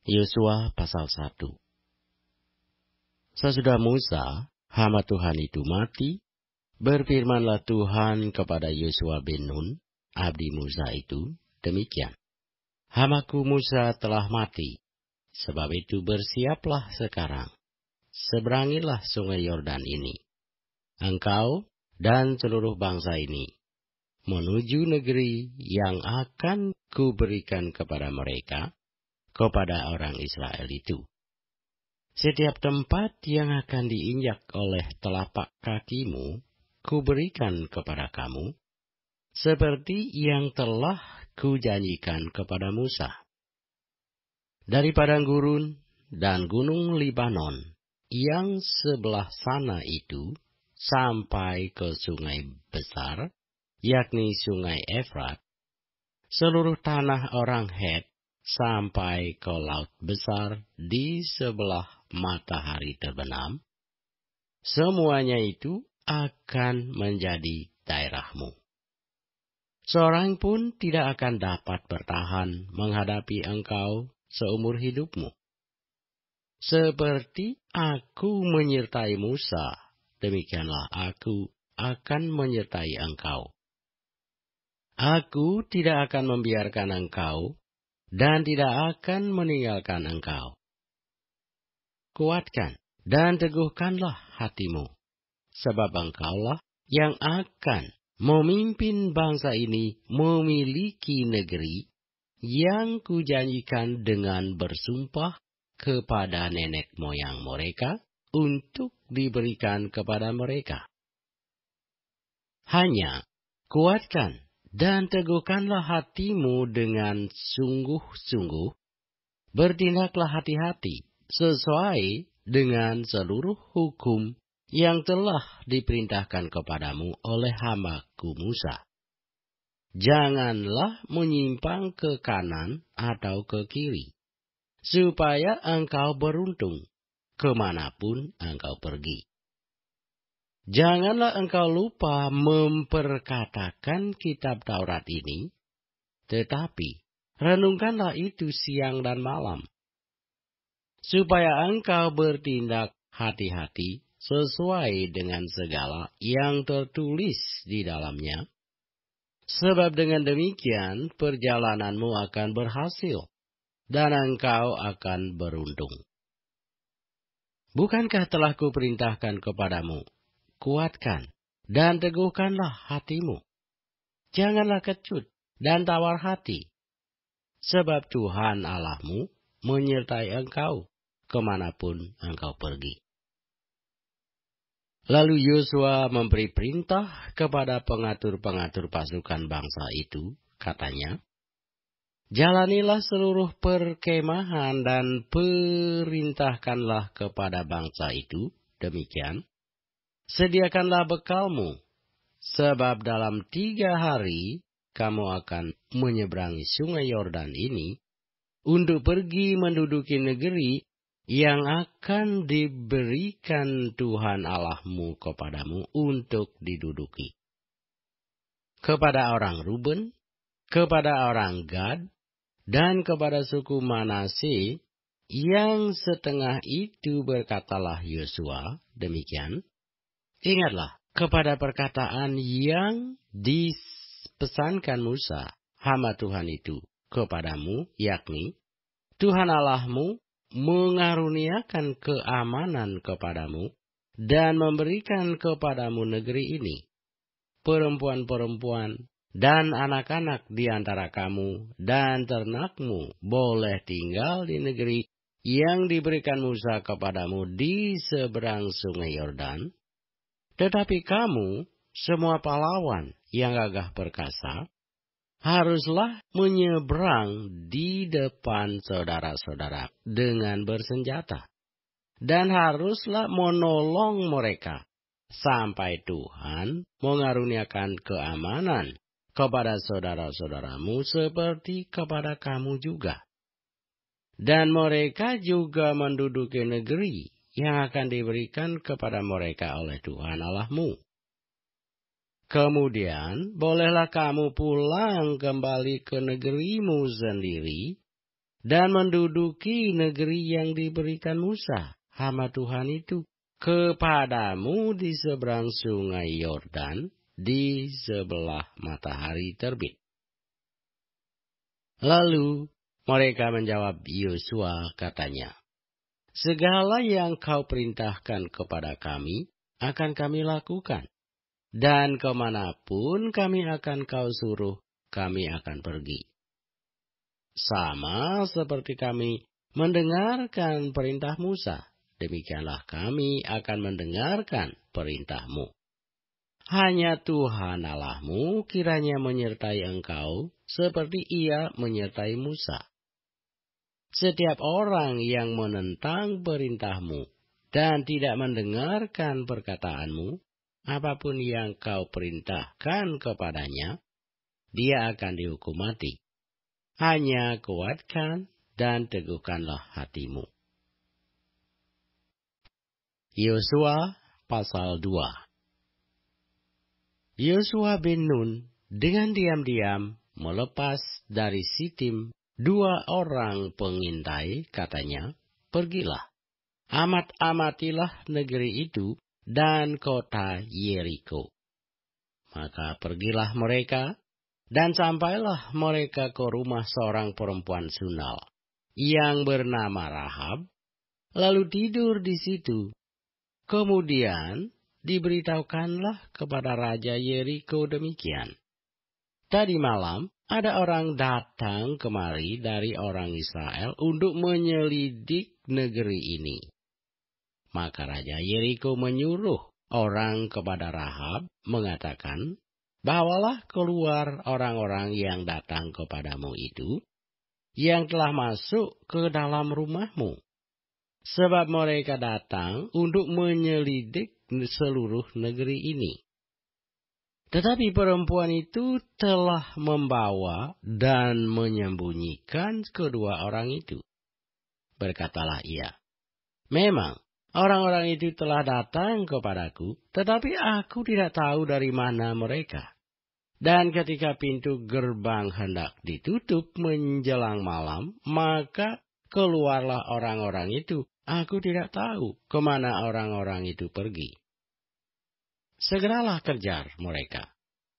Yosua pasal 1. Sesudah Musa, hamba Tuhan itu mati, berfirmanlah Tuhan kepada Yosua bin Nun, abdi Musa itu, demikian. Hamaku Musa telah mati, sebab itu bersiaplah sekarang. Seberangilah sungai Yordan ini, engkau dan seluruh bangsa ini, menuju negeri yang akan kuberikan kepada mereka, kepada orang Israel itu. Setiap tempat yang akan diinjak oleh telapak kakimu, kuberikan kepada kamu, seperti yang telah kujanjikan kepada Musa. Dari padang gurun dan gunung Libanon, yang sebelah sana itu, sampai ke sungai besar, yakni sungai Efrat, seluruh tanah orang Het, sampai ke laut besar di sebelah matahari terbenam, semuanya itu akan menjadi daerahmu. Seorang pun tidak akan dapat bertahan menghadapi engkau seumur hidupmu. Seperti aku menyertai Musa, demikianlah aku akan menyertai engkau. Aku tidak akan membiarkan engkau dan tidak akan meninggalkan engkau. Kuatkan dan teguhkanlah hatimu, sebab engkaulah yang akan memimpin bangsa ini memiliki negeri yang kujanjikan dengan bersumpah kepada nenek moyang mereka untuk diberikan kepada mereka. Hanya kuatkan dan teguhkanlah hatimu dengan sungguh-sungguh, bertindaklah hati-hati sesuai dengan seluruh hukum yang telah diperintahkan kepadamu oleh hamba-Ku Musa. Janganlah menyimpang ke kanan atau ke kiri, supaya engkau beruntung kemanapun engkau pergi. Janganlah engkau lupa memperkatakan kitab Taurat ini, tetapi renungkanlah itu siang dan malam, supaya engkau bertindak hati-hati sesuai dengan segala yang tertulis di dalamnya. Sebab dengan demikian perjalananmu akan berhasil, dan engkau akan beruntung. Bukankah telah kuperintahkan kepadamu, kuatkan dan teguhkanlah hatimu. Janganlah kecut dan tawar hati, sebab Tuhan Allahmu menyertai engkau kemanapun engkau pergi. Lalu Yosua memberi perintah kepada pengatur-pengatur pasukan bangsa itu, katanya, jalanilah seluruh perkemahan dan perintahkanlah kepada bangsa itu, demikian, sediakanlah bekalmu, sebab dalam 3 hari kamu akan menyeberangi sungai Yordan ini, untuk pergi menduduki negeri yang akan diberikan Tuhan Allahmu kepadamu untuk diduduki. Kepada orang Ruben, kepada orang Gad, dan kepada suku Manase, yang setengah itu berkatalah Yosua, demikian, ingatlah kepada perkataan yang dipesankan Musa, hamba Tuhan itu, kepadamu, yakni, Tuhan Allahmu mengaruniakan keamanan kepadamu dan memberikan kepadamu negeri ini. Perempuan-perempuan dan anak-anak di antara kamu dan ternakmu boleh tinggal di negeri yang diberikan Musa kepadamu di seberang sungai Yordan. Tetapi kamu, semua pahlawan yang gagah perkasa, haruslah menyeberang di depan saudara-saudara dengan bersenjata, dan haruslah menolong mereka sampai Tuhan mengaruniakan keamanan kepada saudara-saudaramu seperti kepada kamu juga. Dan mereka juga menduduki negeri yang akan diberikan kepada mereka oleh Tuhan Allahmu. Kemudian bolehlah kamu pulang kembali ke negerimu sendiri, dan menduduki negeri yang diberikan Musa, hamba Tuhan itu, kepadamu di seberang sungai Yordan, di sebelah matahari terbit. Lalu mereka menjawab Yosua, katanya, segala yang kau perintahkan kepada kami, akan kami lakukan. Dan kemanapun kami akan kau suruh, kami akan pergi. Sama seperti kami mendengarkan perintah Musa, demikianlah kami akan mendengarkan perintahmu. Hanya Tuhan Allahmu kiranya menyertai engkau, seperti Ia menyertai Musa. Setiap orang yang menentang perintahmu dan tidak mendengarkan perkataanmu, apapun yang kau perintahkan kepadanya, dia akan dihukum mati. Hanya kuatkan dan teguhkanlah hatimu. Yosua pasal 2. Yosua bin Nun dengan diam-diam melepas dari Sitim 2 orang pengintai, katanya, pergilah, amat-amatilah negeri itu dan kota Yeriko. Maka pergilah mereka, dan sampailah mereka ke rumah seorang perempuan Sunal yang bernama Rahab, lalu tidur di situ. Kemudian diberitahukanlah kepada Raja Yeriko demikian. Tadi malam ada orang datang kemari dari orang Israel untuk menyelidik negeri ini. Maka Raja Yeriko menyuruh orang kepada Rahab mengatakan, bawalah keluar orang-orang yang datang kepadamu itu, yang telah masuk ke dalam rumahmu. Sebab mereka datang untuk menyelidik seluruh negeri ini. Tetapi perempuan itu telah membawa dan menyembunyikan kedua orang itu. Berkatalah ia, memang orang-orang itu telah datang kepadaku, tetapi aku tidak tahu dari mana mereka. Dan ketika pintu gerbang hendak ditutup menjelang malam, maka keluarlah orang-orang itu. Aku tidak tahu kemana orang-orang itu pergi. Segeralah kejar mereka.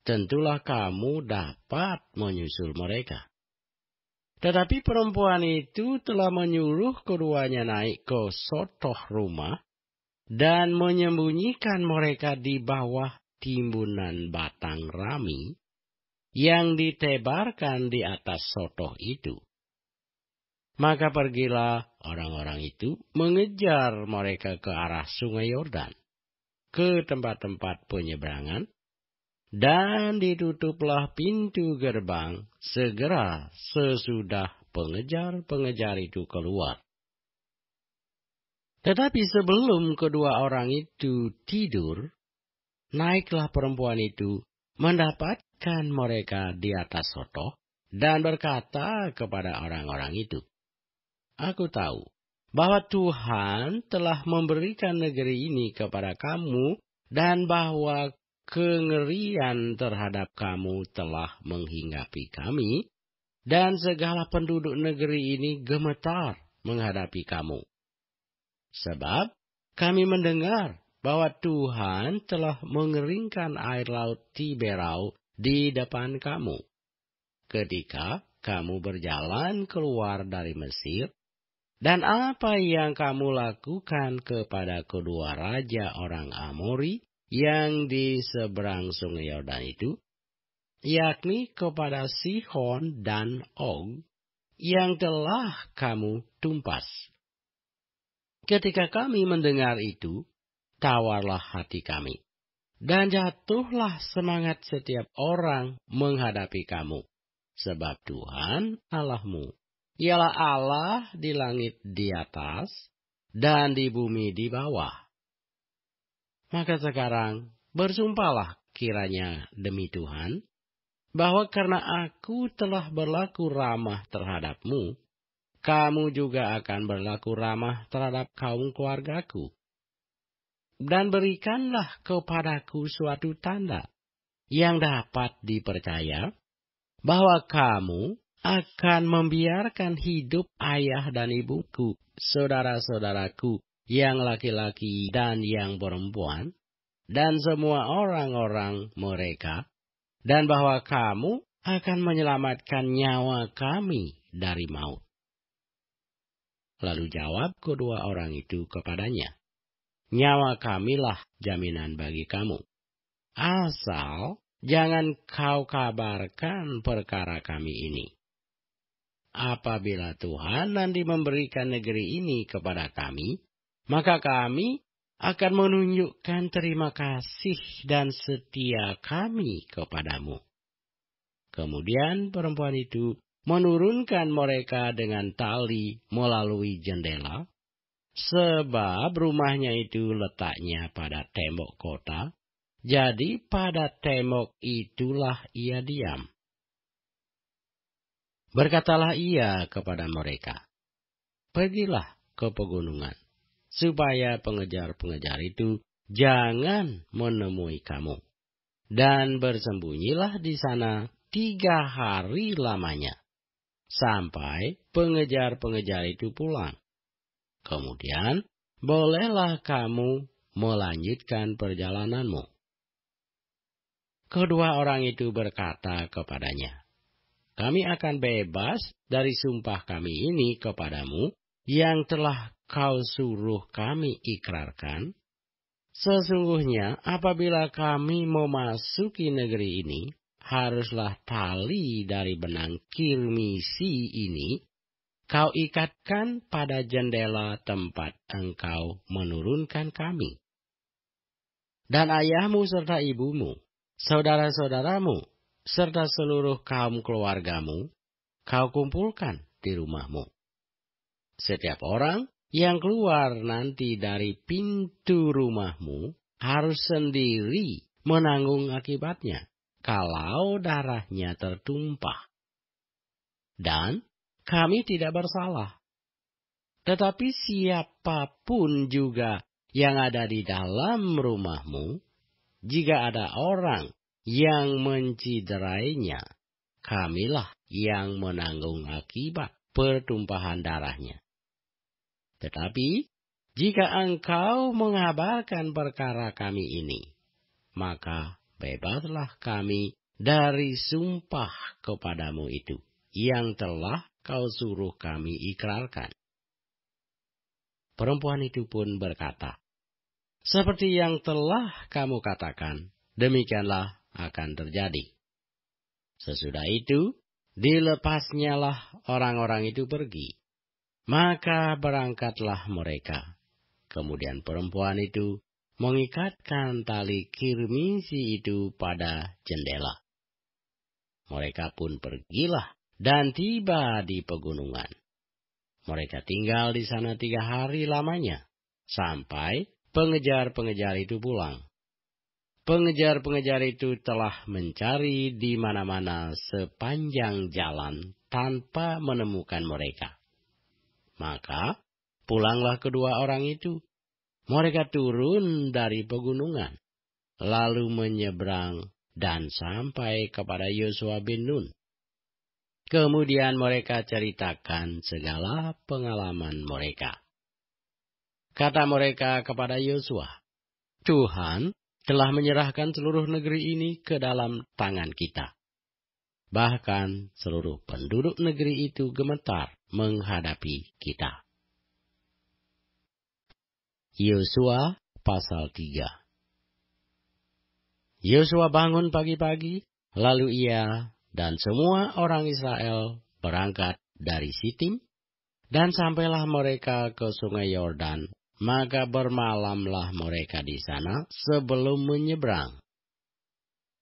Tentulah kamu dapat menyusul mereka. Tetapi perempuan itu telah menyuruh keduanya naik ke sotoh rumah dan menyembunyikan mereka di bawah timbunan batang rami yang ditebarkan di atas sotoh itu. Maka pergilah orang-orang itu mengejar mereka ke arah sungai Yordan, ke tempat-tempat penyeberangan, dan ditutuplah pintu gerbang segera sesudah pengejar-pengejar itu keluar. Tetapi sebelum kedua orang itu tidur, naiklah perempuan itu mendapatkan mereka di atas sotoh dan berkata kepada orang-orang itu, aku tahu bahwa Tuhan telah memberikan negeri ini kepada kamu dan bahwa kengerian terhadap kamu telah menghinggapi kami dan segala penduduk negeri ini gemetar menghadapi kamu. Sebab kami mendengar bahwa Tuhan telah mengeringkan air laut Tiberau di depan kamu ketika kamu berjalan keluar dari Mesir. Dan apa yang kamu lakukan kepada kedua raja orang Amori yang di seberang sungai Yordan itu, yakni kepada Sihon dan Og, yang telah kamu tumpas. Ketika kami mendengar itu, tawarlah hati kami, dan jatuhlah semangat setiap orang menghadapi kamu, sebab Tuhan Allahmu ialah Allah di langit di atas dan di bumi di bawah. Maka sekarang bersumpahlah kiranya demi Tuhan, bahwa karena aku telah berlaku ramah terhadapmu, kamu juga akan berlaku ramah terhadap kaum keluargaku. Dan berikanlah kepadaku suatu tanda yang dapat dipercaya, bahwa kamu akan membiarkan hidup ayah dan ibuku, saudara-saudaraku yang laki-laki dan yang perempuan, dan semua orang-orang mereka, dan bahwa kamu akan menyelamatkan nyawa kami dari maut. Lalu jawab kedua orang itu kepadanya, nyawa kamilah jaminan bagi kamu. Asal jangan kau kabarkan perkara kami ini. Apabila Tuhan nanti memberikan negeri ini kepada kami, maka kami akan menunjukkan terima kasih dan setia kami kepadamu. Kemudian perempuan itu menurunkan mereka dengan tali melalui jendela, sebab rumahnya itu letaknya pada tembok kota, jadi pada tembok itulah ia diam. Berkatalah ia kepada mereka, pergilah ke pegunungan, supaya pengejar-pengejar itu jangan menemui kamu. Dan bersembunyilah di sana 3 hari lamanya, sampai pengejar-pengejar itu pulang. Kemudian bolehlah kamu melanjutkan perjalananmu. Kedua orang itu berkata kepadanya, kami akan bebas dari sumpah kami ini kepadamu yang telah kau suruh kami ikrarkan. Sesungguhnya apabila kami memasuki negeri ini, haruslah tali dari benang kirmisi ini kau ikatkan pada jendela tempat engkau menurunkan kami. Dan ayahmu serta ibumu, saudara-saudaramu, serta seluruh kaum keluargamu, kau kumpulkan di rumahmu. Setiap orang yang keluar nanti dari pintu rumahmu harus sendiri menanggung akibatnya, kalau darahnya tertumpah. Dan kami tidak bersalah. Tetapi siapapun juga yang ada di dalam rumahmu, jika ada orang yang menciderainya, kamilah yang menanggung akibat pertumpahan darahnya. Tetapi jika engkau mengabarkan perkara kami ini, maka bebaslah kami dari sumpah kepadamu itu, yang telah kau suruh kami ikrarkan. Perempuan itu pun berkata, seperti yang telah kamu katakan, demikianlah akan terjadi. Sesudah itu, dilepasnyalah orang-orang itu pergi. Maka berangkatlah mereka. Kemudian perempuan itu mengikatkan tali kirmisi itu pada jendela. Mereka pun pergilah dan tiba di pegunungan. Mereka tinggal di sana 3 hari lamanya, sampai pengejar-pengejar itu pulang. Pengejar-pengejar itu telah mencari di mana-mana sepanjang jalan tanpa menemukan mereka. Maka pulanglah kedua orang itu. Mereka turun dari pegunungan, lalu menyeberang dan sampai kepada Yosua bin Nun. Kemudian mereka ceritakan segala pengalaman mereka. Kata mereka kepada Yosua, Tuhan telah menyerahkan seluruh negeri ini ke dalam tangan kita. Bahkan seluruh penduduk negeri itu gemetar menghadapi kita. Yosua pasal 3. Yosua bangun pagi-pagi, lalu ia dan semua orang Israel berangkat dari Sitim, dan sampailah mereka ke sungai Yordan. Maka bermalamlah mereka di sana sebelum menyeberang.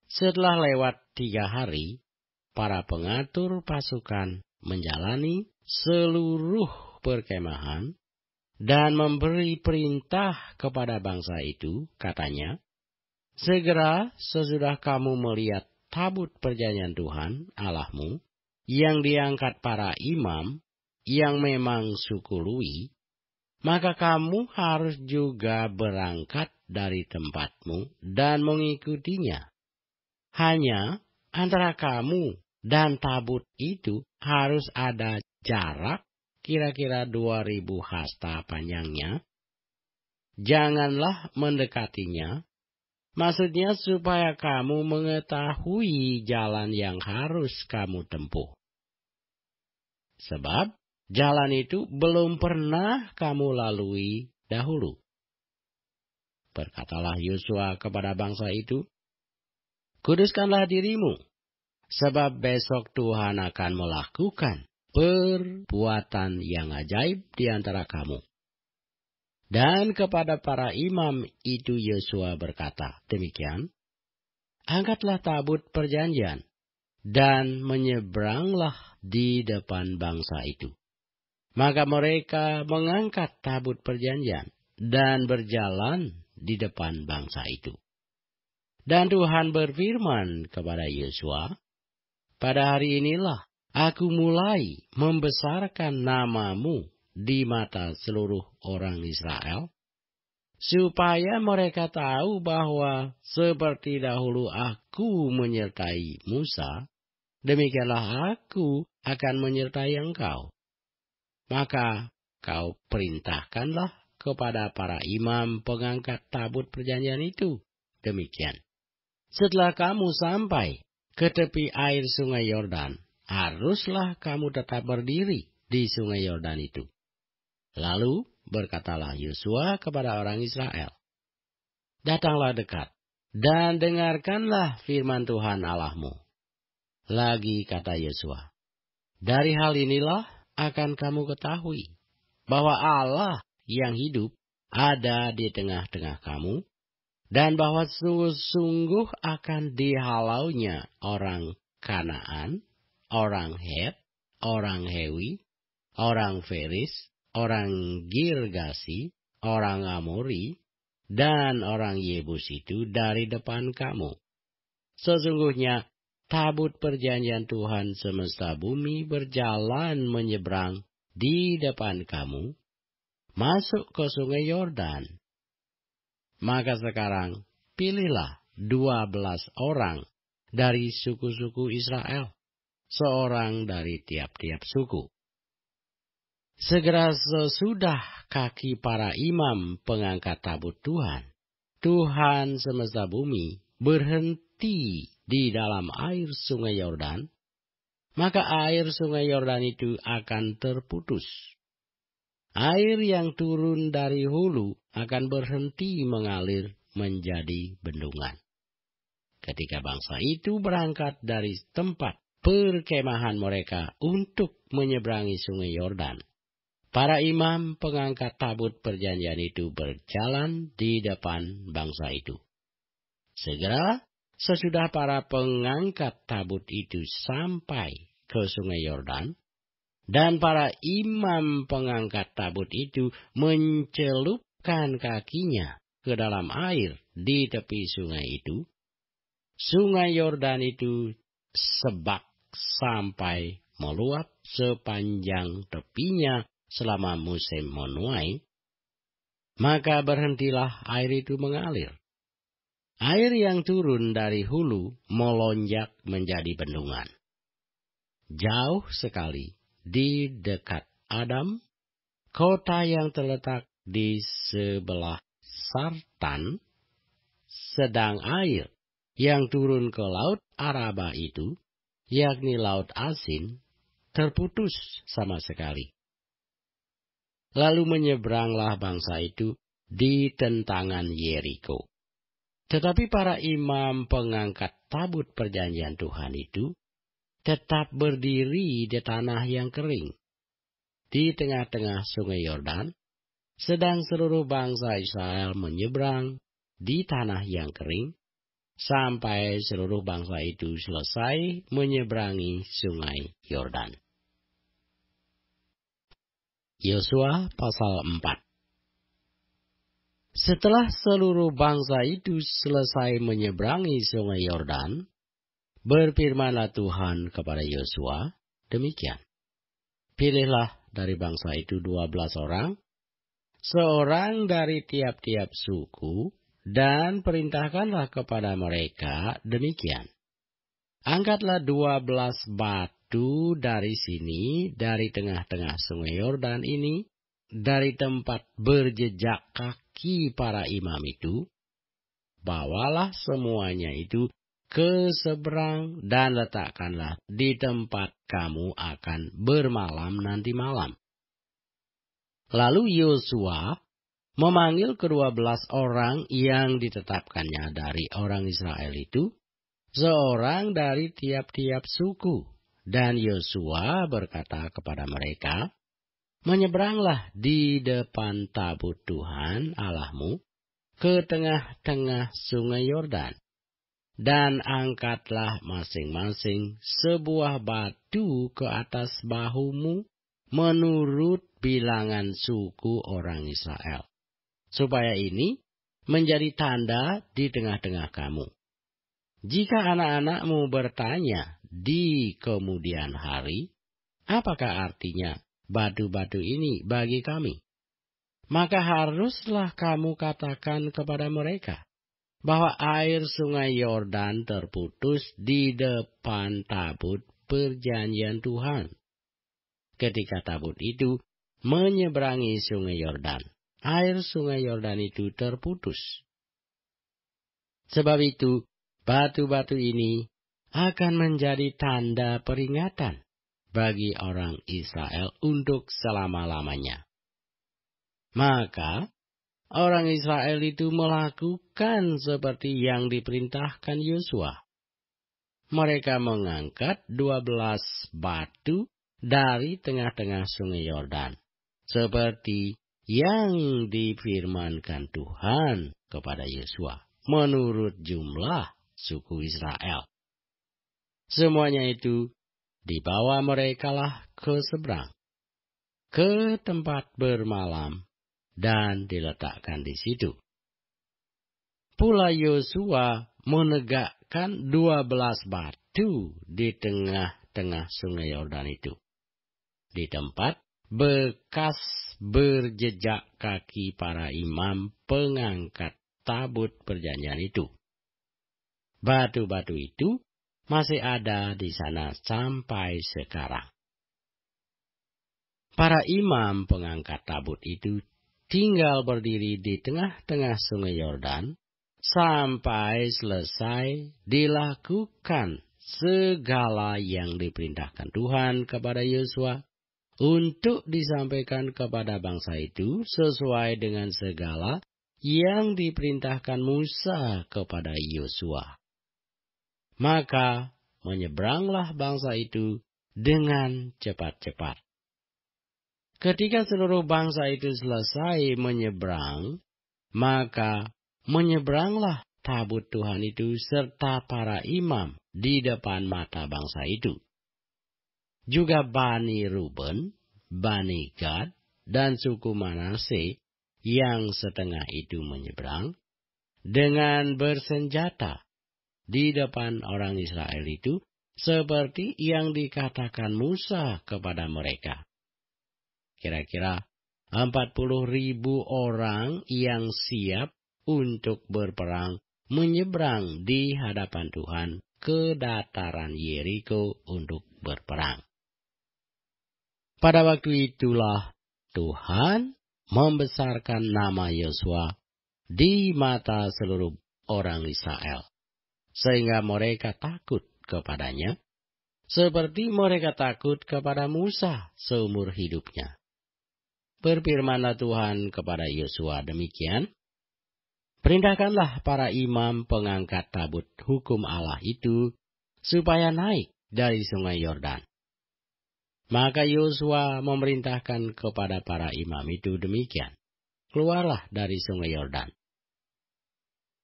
Setelah lewat 3 hari, para pengatur pasukan menjalani seluruh perkemahan dan memberi perintah kepada bangsa itu, katanya, segera sesudah kamu melihat tabut perjanjian Tuhan Allahmu, yang diangkat para imam, yang memang suku Lewi, maka kamu harus juga berangkat dari tempatmu dan mengikutinya. Hanya antara kamu Dan tabut itu harus ada jarak kira-kira 2000 hasta panjangnya. Janganlah mendekatinya. Maksudnya supaya kamu mengetahui jalan yang harus kamu tempuh. Sebab jalan itu belum pernah kamu lalui dahulu. Berkatalah Yosua kepada bangsa itu, kuduskanlah dirimu, sebab besok Tuhan akan melakukan perbuatan yang ajaib di antara kamu. Dan kepada para imam itu Yosua berkata demikian, angkatlah tabut perjanjian, dan menyeberanglah di depan bangsa itu. Maka mereka mengangkat tabut perjanjian, dan berjalan di depan bangsa itu. Dan Tuhan berfirman kepada Yosua, pada hari inilah aku mulai membesarkan namamu di mata seluruh orang Israel, supaya mereka tahu bahwa seperti dahulu aku menyertai Musa, demikianlah aku akan menyertai engkau. Maka kau perintahkanlah kepada para imam pengangkat tabut perjanjian itu. Demikian. Setelah kamu sampai ke tepi air sungai Yordan, haruslah kamu tetap berdiri di sungai Yordan itu. Lalu berkatalah Yosua kepada orang Israel, datanglah dekat, dan dengarkanlah firman Tuhan Allahmu. Lagi kata Yosua, dari hal inilah akan kamu ketahui bahwa Allah yang hidup ada di tengah-tengah kamu, dan bahwa sungguh-sungguh akan dihalaunya orang Kanaan, orang Het, orang Hewi, orang Feris, orang Girgasi, orang Amori, dan orang Yebus itu dari depan kamu. Sesungguhnya tabut perjanjian Tuhan semesta bumi berjalan menyeberang di depan kamu, masuk ke sungai Yordan. Maka sekarang pilihlah 12 orang dari suku-suku Israel, seorang dari tiap-tiap suku. Segera sesudah kaki para imam pengangkat tabut Tuhan, Tuhan semesta bumi berhenti di dalam air sungai Yordan, maka air sungai Yordan itu akan terputus. Air yang turun dari hulu akan berhenti mengalir menjadi bendungan. Ketika bangsa itu berangkat dari tempat perkemahan mereka untuk menyeberangi sungai Yordan, para imam pengangkat tabut perjanjian itu berjalan di depan bangsa itu. Segera sesudah para pengangkat tabut itu sampai ke sungai Yordan, dan para imam pengangkat tabut itu mencelupkan kakinya ke dalam air di tepi sungai itu, sungai Yordan itu sebak sampai meluap sepanjang tepinya selama musim menuai, maka berhentilah air itu mengalir. Air yang turun dari hulu melonjak menjadi bendungan. Jauh sekali di dekat Adam, kota yang terletak di sebelah Sartan, sedang air yang turun ke laut Araba itu, yakni laut asin, terputus sama sekali. Lalu menyeberanglah bangsa itu di tentangan Yeriko. Tetapi para imam pengangkat tabut perjanjian Tuhan itu tetap berdiri di tanah yang kering, di tengah-tengah sungai Yordan, sedang seluruh bangsa Israel menyeberang di tanah yang kering, sampai seluruh bangsa itu selesai menyeberangi sungai Yordan. Yosua pasal 4. Setelah seluruh bangsa itu selesai menyeberangi sungai Yordan, berfirmanlah Tuhan kepada Yosua demikian. Pilihlah dari bangsa itu 12 orang, seorang dari tiap-tiap suku, dan perintahkanlah kepada mereka demikian. Angkatlah 12 batu dari sini, dari tengah-tengah sungai Yordan ini, dari tempat berjejak kaki para imam itu. Bawalah semuanya itu ke seberang dan letakkanlah di tempat kamu akan bermalam nanti malam. Lalu Yosua memanggil ke-12 orang yang ditetapkannya dari orang Israel itu, seorang dari tiap-tiap suku. Dan Yosua berkata kepada mereka, menyeberanglah di depan tabut Tuhan Allahmu ke tengah-tengah sungai Yordan, dan angkatlah masing-masing sebuah batu ke atas bahumu menurut bilangan suku orang Israel, supaya ini menjadi tanda di tengah-tengah kamu. Jika anak-anakmu bertanya di kemudian hari, apakah artinya batu-batu ini bagi kami? Maka haruslah kamu katakan kepada mereka bahwa air sungai Yordan terputus di depan tabut perjanjian Tuhan. Ketika tabut itu menyeberangi sungai Yordan, air sungai Yordan itu terputus. Sebab itu, batu-batu ini akan menjadi tanda peringatan bagi orang Israel untuk selama-lamanya. Maka orang Israel itu melakukan seperti yang diperintahkan Yosua. Mereka mengangkat 12 batu dari tengah-tengah sungai Yordan, seperti yang difirmankan Tuhan kepada Yosua menurut jumlah suku Israel. Semuanya itu dibawa merekalah ke seberang, ke tempat bermalam, dan diletakkan di situ. Pula Yosua menegakkan 12 batu di tengah-tengah sungai Yordan itu, di tempat bekas berjejak kaki para imam pengangkat tabut perjanjian itu. Batu-batu itu masih ada di sana sampai sekarang. Para imam pengangkat tabut itu tinggal berdiri di tengah-tengah sungai Yordan sampai selesai dilakukan segala yang diperintahkan Tuhan kepada Yosua untuk disampaikan kepada bangsa itu sesuai dengan segala yang diperintahkan Musa kepada Yosua. Maka menyeberanglah bangsa itu dengan cepat-cepat. Ketika seluruh bangsa itu selesai menyeberang, maka menyeberanglah tabut Tuhan itu serta para imam di depan mata bangsa itu. Juga Bani Ruben, Bani Gad, dan suku Manase yang setengah itu menyeberang dengan bersenjata di depan orang Israel itu, seperti yang dikatakan Musa kepada mereka. Kira-kira 40.000 orang yang siap untuk berperang menyeberang di hadapan Tuhan ke dataran Yeriko untuk berperang. Pada waktu itulah Tuhan membesarkan nama Yosua di mata seluruh orang Israel, sehingga mereka takut kepadanya, seperti mereka takut kepada Musa seumur hidupnya. Berfirmanlah Tuhan kepada Yosua demikian, perintahkanlah para imam pengangkat tabut hukum Allah itu supaya naik dari sungai Yordan. Maka Yosua memerintahkan kepada para imam itu demikian, keluarlah dari sungai Yordan.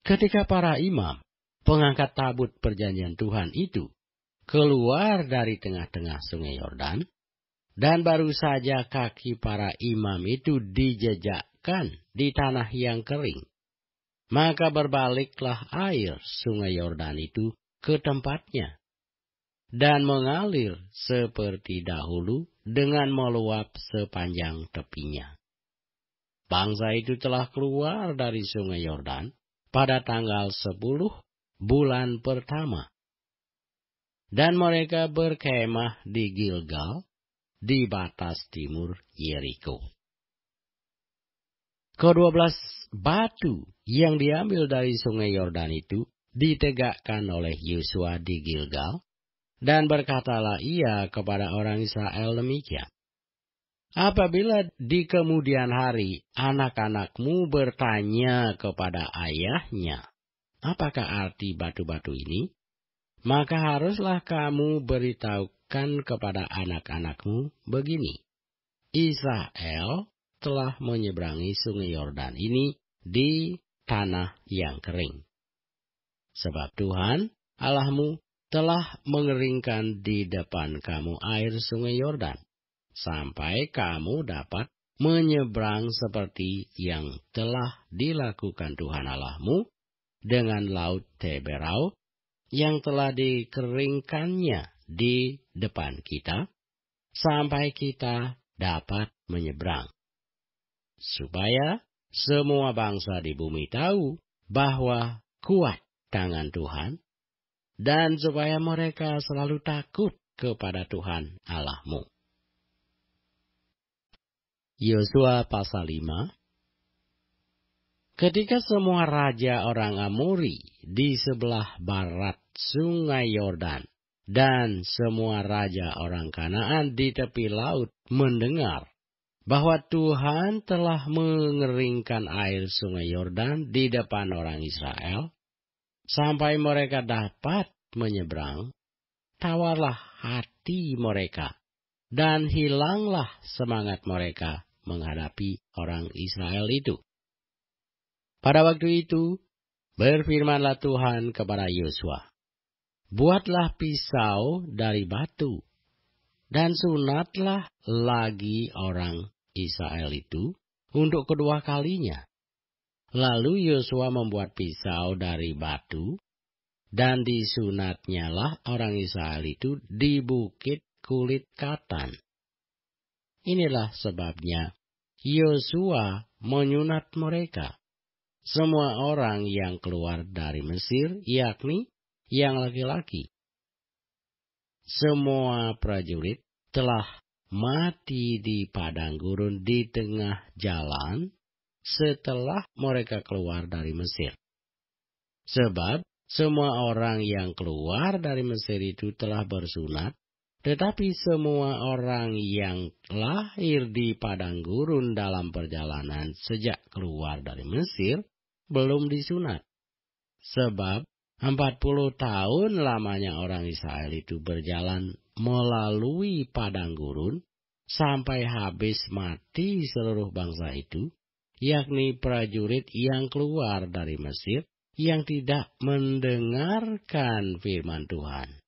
Ketika para imam pengangkat tabut perjanjian Tuhan itu keluar dari tengah-tengah sungai Yordan, dan baru saja kaki para imam itu dijejakkan di tanah yang kering, maka berbaliklah air sungai Yordan itu ke tempatnya, dan mengalir seperti dahulu dengan meluap sepanjang tepinya. Bangsa itu telah keluar dari sungai Yordan pada tanggal 10 bulan pertama. dan mereka berkemah di Gilgal, di batas timur Yeriko. Ke-12, batu yang diambil dari sungai Yordan itu ditegakkan oleh Yosua di Gilgal, dan berkatalah ia kepada orang Israel demikian. Apabila di kemudian hari anak-anakmu bertanya kepada ayahnya, apakah arti batu-batu ini? Maka haruslah kamu beritahukan kepada anak-anakmu begini. Israel telah menyeberangi sungai Yordan ini di tanah yang kering. Sebab Tuhan Allahmu telah mengeringkan di depan kamu air sungai Yordan, sampai kamu dapat menyeberang seperti yang telah dilakukan Tuhan Allahmu dengan laut Teberau, yang telah dikeringkannya di depan kita, sampai kita dapat menyeberang. Supaya semua bangsa di bumi tahu bahwa kuat tangan Tuhan, dan supaya mereka selalu takut kepada Tuhan Allahmu. Yosua pasal 5. Ketika semua raja orang Amori di sebelah barat sungai Yordan dan semua raja orang Kanaan di tepi laut mendengar bahwa Tuhan telah mengeringkan air sungai Yordan di depan orang Israel, sampai mereka dapat menyeberang, tawarlah hati mereka, dan hilanglah semangat mereka menghadapi orang Israel itu. Pada waktu itu, berfirmanlah Tuhan kepada Yosua, buatlah pisau dari batu, dan sunatlah lagi orang Israel itu untuk kedua kalinya. Lalu Yosua membuat pisau dari batu, dan disunatnyalah orang Israel itu di bukit kulit katan. Inilah sebabnya Yosua menyunat mereka. Semua orang yang keluar dari Mesir, yakni yang laki-laki. Semua prajurit telah mati di padang gurun di tengah jalan setelah mereka keluar dari Mesir. Sebab semua orang yang keluar dari Mesir itu telah bersunat, tetapi semua orang yang lahir di padang gurun dalam perjalanan sejak keluar dari Mesir belum disunat. Sebab 40 tahun lamanya orang Israel itu berjalan melalui padang gurun sampai habis mati seluruh bangsa itu, yakni prajurit yang keluar dari Mesir yang tidak mendengarkan firman Tuhan.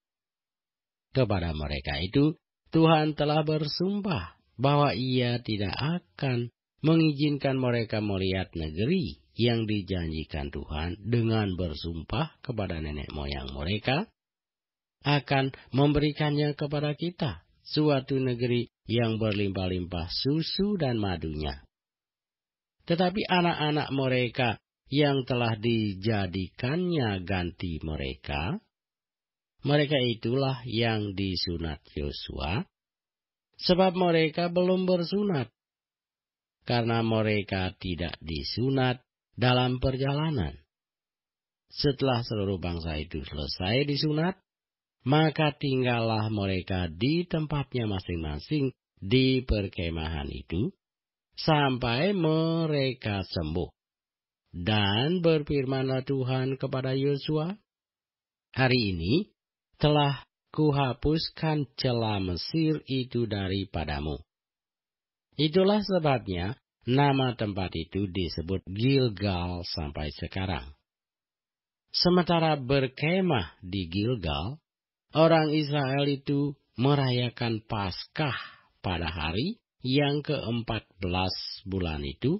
Kepada mereka itu Tuhan telah bersumpah bahwa Ia tidak akan mengizinkan mereka melihat negeri yang dijanjikan Tuhan dengan bersumpah kepada nenek moyang mereka akan memberikannya kepada kita, suatu negeri yang berlimpah-limpah susu dan madunya. Tetapi anak-anak mereka yang telah dijadikannya ganti mereka itulah yang disunat Yosua, sebab mereka belum bersunat, karena mereka tidak disunat dalam perjalanan. Setelah seluruh bangsa itu selesai disunat, maka tinggallah mereka di tempatnya masing-masing di perkemahan itu, sampai mereka sembuh. Dan berfirmanlah Tuhan kepada Yosua, hari ini telah kuhapuskan celah Mesir itu daripadamu. Itulah sebabnya nama tempat itu disebut Gilgal sampai sekarang. Sementara berkemah di Gilgal, orang Israel itu merayakan Paskah pada hari yang ke-14 bulan itu,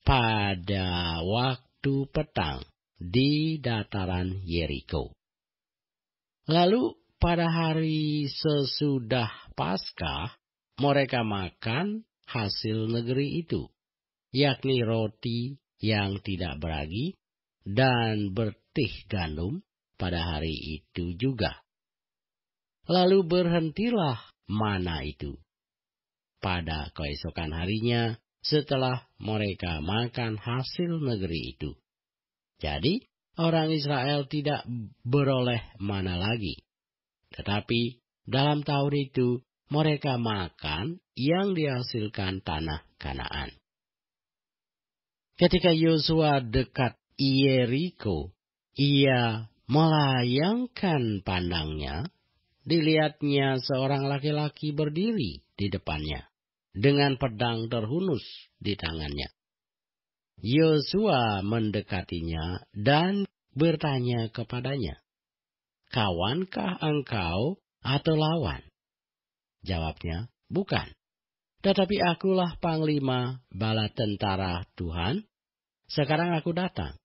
pada waktu petang di dataran Yeriko. Lalu pada hari sesudah Paskah, mereka makan hasil negeri itu, yakni roti yang tidak beragi dan bertih gandum pada hari itu juga. Lalu berhentilah mana itu. Pada keesokan harinya, setelah mereka makan hasil negeri itu. Jadi, orang Israel tidak beroleh mana lagi. Tetapi, dalam tahun itu, mereka makan yang dihasilkan tanah Kanaan. Ketika Yosua dekat Yeriko, ia melayangkan pandangnya. Dilihatnya seorang laki-laki berdiri di depannya, dengan pedang terhunus di tangannya. Yosua mendekatinya dan bertanya kepadanya, "Kawankah engkau atau lawan?" Jawabnya, "Bukan, tetapi akulah panglima bala tentara Tuhan. Sekarang aku datang."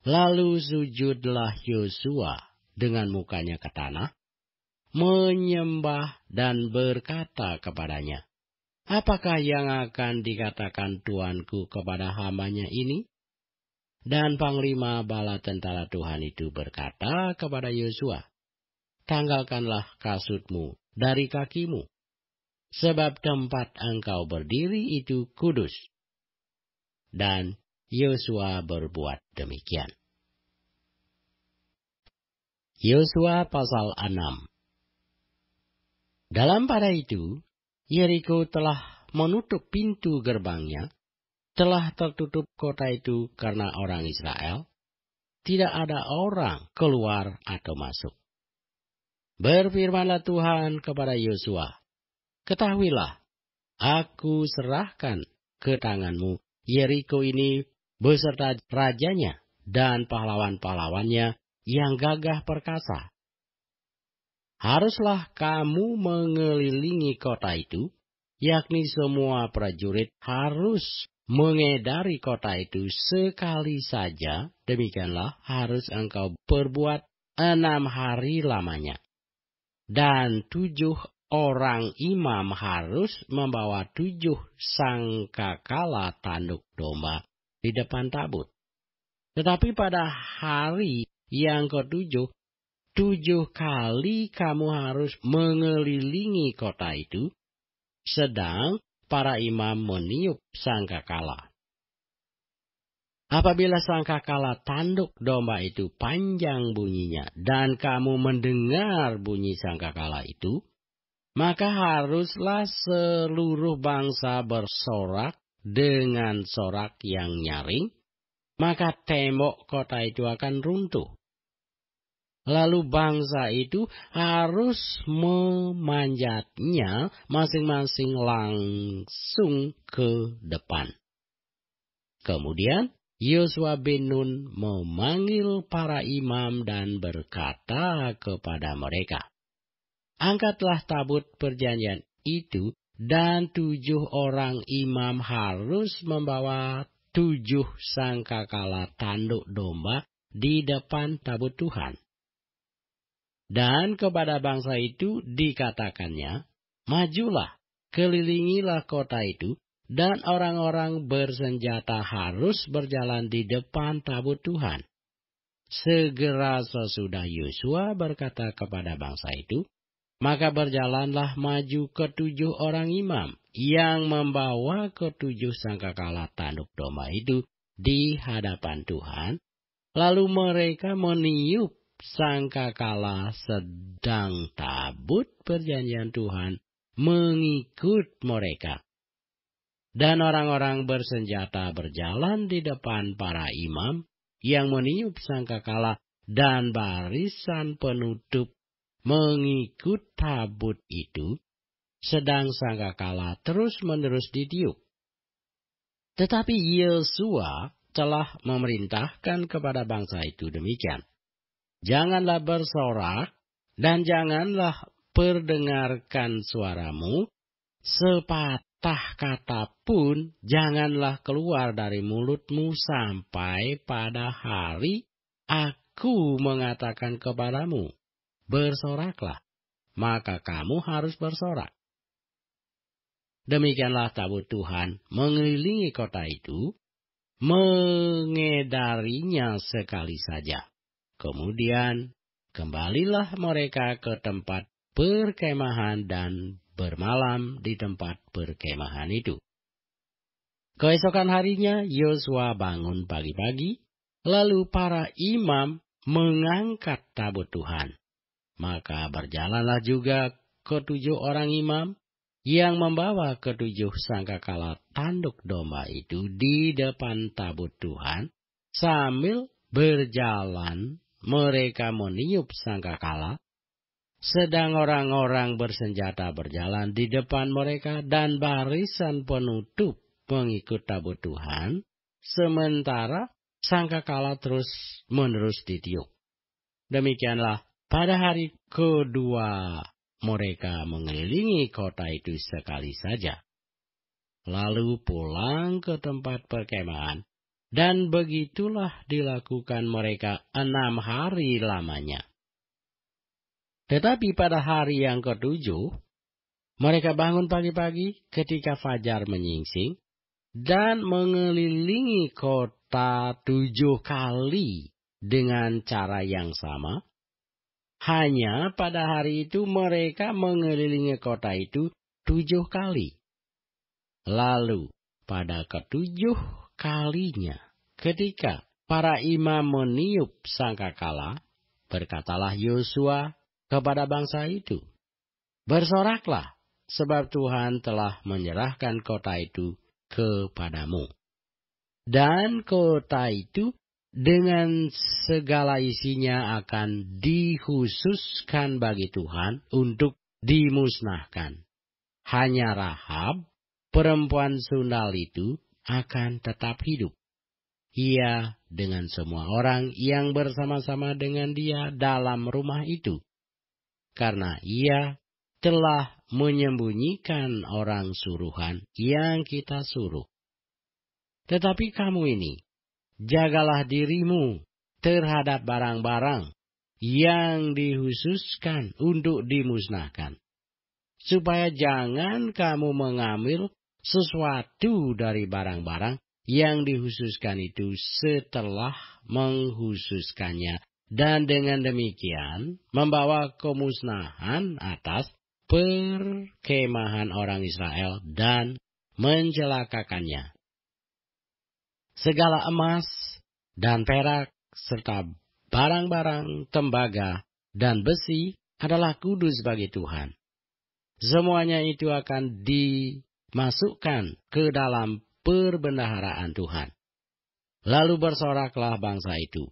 Lalu sujudlah Yosua dengan mukanya ke tanah, menyembah dan berkata kepadanya, "Apakah yang akan dikatakan tuanku kepada hambanya ini?" Dan panglima bala tentara Tuhan itu berkata kepada Yosua, "Tanggalkanlah kasutmu dari kakimu, sebab tempat engkau berdiri itu kudus." Dan Yosua berbuat demikian. Yosua pasal 6. Dalam pada itu, Yeriko telah menutup pintu gerbangnya, telah tertutup kota itu karena orang Israel, tidak ada orang keluar atau masuk. Berfirmanlah Tuhan kepada Yosua, "Ketahuilah, aku serahkan ke tanganmu Yeriko ini beserta rajanya dan pahlawan-pahlawannya yang gagah perkasa. Haruslah kamu mengelilingi kota itu, yakni semua prajurit harus mengedari kota itu sekali saja. Demikianlah harus engkau perbuat 6 hari lamanya. Dan 7 orang imam harus membawa 7 sangkakala tanduk domba di depan tabut. Tetapi pada hari yang ke-7, 7 kali kamu harus mengelilingi kota itu, sedang para imam meniup sangkakala. Apabila sangkakala tanduk domba itu panjang bunyinya, dan kamu mendengar bunyi sangkakala itu, maka haruslah seluruh bangsa bersorak dengan sorak yang nyaring, maka tembok kota itu akan runtuh. Lalu bangsa itu harus memanjatnya masing-masing langsung ke depan. Kemudian Yosua bin Nun memanggil para imam dan berkata kepada mereka, "Angkatlah tabut perjanjian itu, dan 7 orang imam harus membawa 7 sangkakala tanduk domba di depan tabut Tuhan." Dan kepada bangsa itu dikatakannya, "Majulah, kelilingilah kota itu, dan orang-orang bersenjata harus berjalan di depan tabut Tuhan." Segera sesudah Yosua berkata kepada bangsa itu, maka berjalanlah maju ke-7 orang imam yang membawa ke-7 sangkakala tanduk domba itu di hadapan Tuhan. Lalu mereka meniup sangkakala, sedang tabut perjanjian Tuhan mengikut mereka. Dan orang-orang bersenjata berjalan di depan para imam yang meniup sangkakala, dan barisan penutup mengikut tabut itu, sedang sangkakala terus-menerus ditiup. Tetapi Yosua telah memerintahkan kepada bangsa itu demikian, "Janganlah bersorak dan janganlah perdengarkan suaramu, sepatah kata pun janganlah keluar dari mulutmu sampai pada hari aku mengatakan kepadamu, bersoraklah, maka kamu harus bersorak." Demikianlah tabut Tuhan mengelilingi kota itu, mengedarinya sekali saja. Kemudian kembalilah mereka ke tempat perkemahan dan bermalam di tempat perkemahan itu. Keesokan harinya Yosua bangun pagi-pagi, lalu para imam mengangkat tabut Tuhan. Maka berjalanlah juga ketujuh orang imam yang membawa ketujuh sangkakala tanduk domba itu di depan tabut Tuhan. Sambil berjalan mereka meniup sangkakala, sedang orang-orang bersenjata berjalan di depan mereka dan barisan penutup mengikut tabut Tuhan, sementara sangkakala terus-menerus ditiup. Demikianlah pada hari kedua mereka mengelilingi kota itu sekali saja, lalu pulang ke tempat perkemahan, dan begitulah dilakukan mereka 6 hari lamanya. Tetapi pada hari yang ketujuh, mereka bangun pagi-pagi ketika fajar menyingsing, dan mengelilingi kota 7 kali dengan cara yang sama. Hanya pada hari itu mereka mengelilingi kota itu 7 kali. Lalu pada ketujuh kalinya, ketika para imam meniup sangkakala, berkatalah Yosua kepada bangsa itu, "Bersoraklah, sebab Tuhan telah menyerahkan kota itu kepadamu." Dan kota itu dengan segala isinya akan dikhususkan bagi Tuhan untuk dimusnahkan. Hanya Rahab, perempuan sundal itu, akan tetap hidup. Ia dengan semua orang yang bersama-sama dengan dia dalam rumah itu, karena ia telah menyembunyikan orang suruhan yang kita suruh. Tetapi kamu ini, jagalah dirimu terhadap barang-barang yang dikhususkan untuk dimusnahkan, supaya jangan kamu mengambil sesuatu dari barang-barang yang dikhususkan itu setelah menghususkannya, dan dengan demikian membawa kemusnahan atas perkemahan orang Israel dan mencelakakannya. Segala emas dan perak serta barang-barang tembaga dan besi adalah kudus bagi Tuhan. Semuanya itu akan dimasukkan ke dalam perbendaharaan Tuhan. Lalu bersoraklah bangsa itu,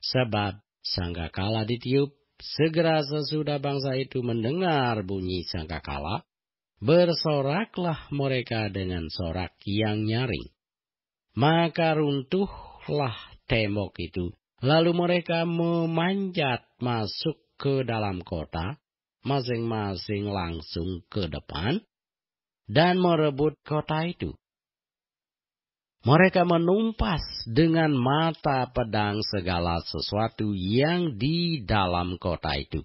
sebab sangkakala ditiup. Segera sesudah bangsa itu mendengar bunyi sangkakala, bersoraklah mereka dengan sorak yang nyaring. Maka runtuhlah tembok itu, lalu mereka memanjat masuk ke dalam kota, masing-masing langsung ke depan, dan merebut kota itu. Mereka menumpas dengan mata pedang segala sesuatu yang di dalam kota itu,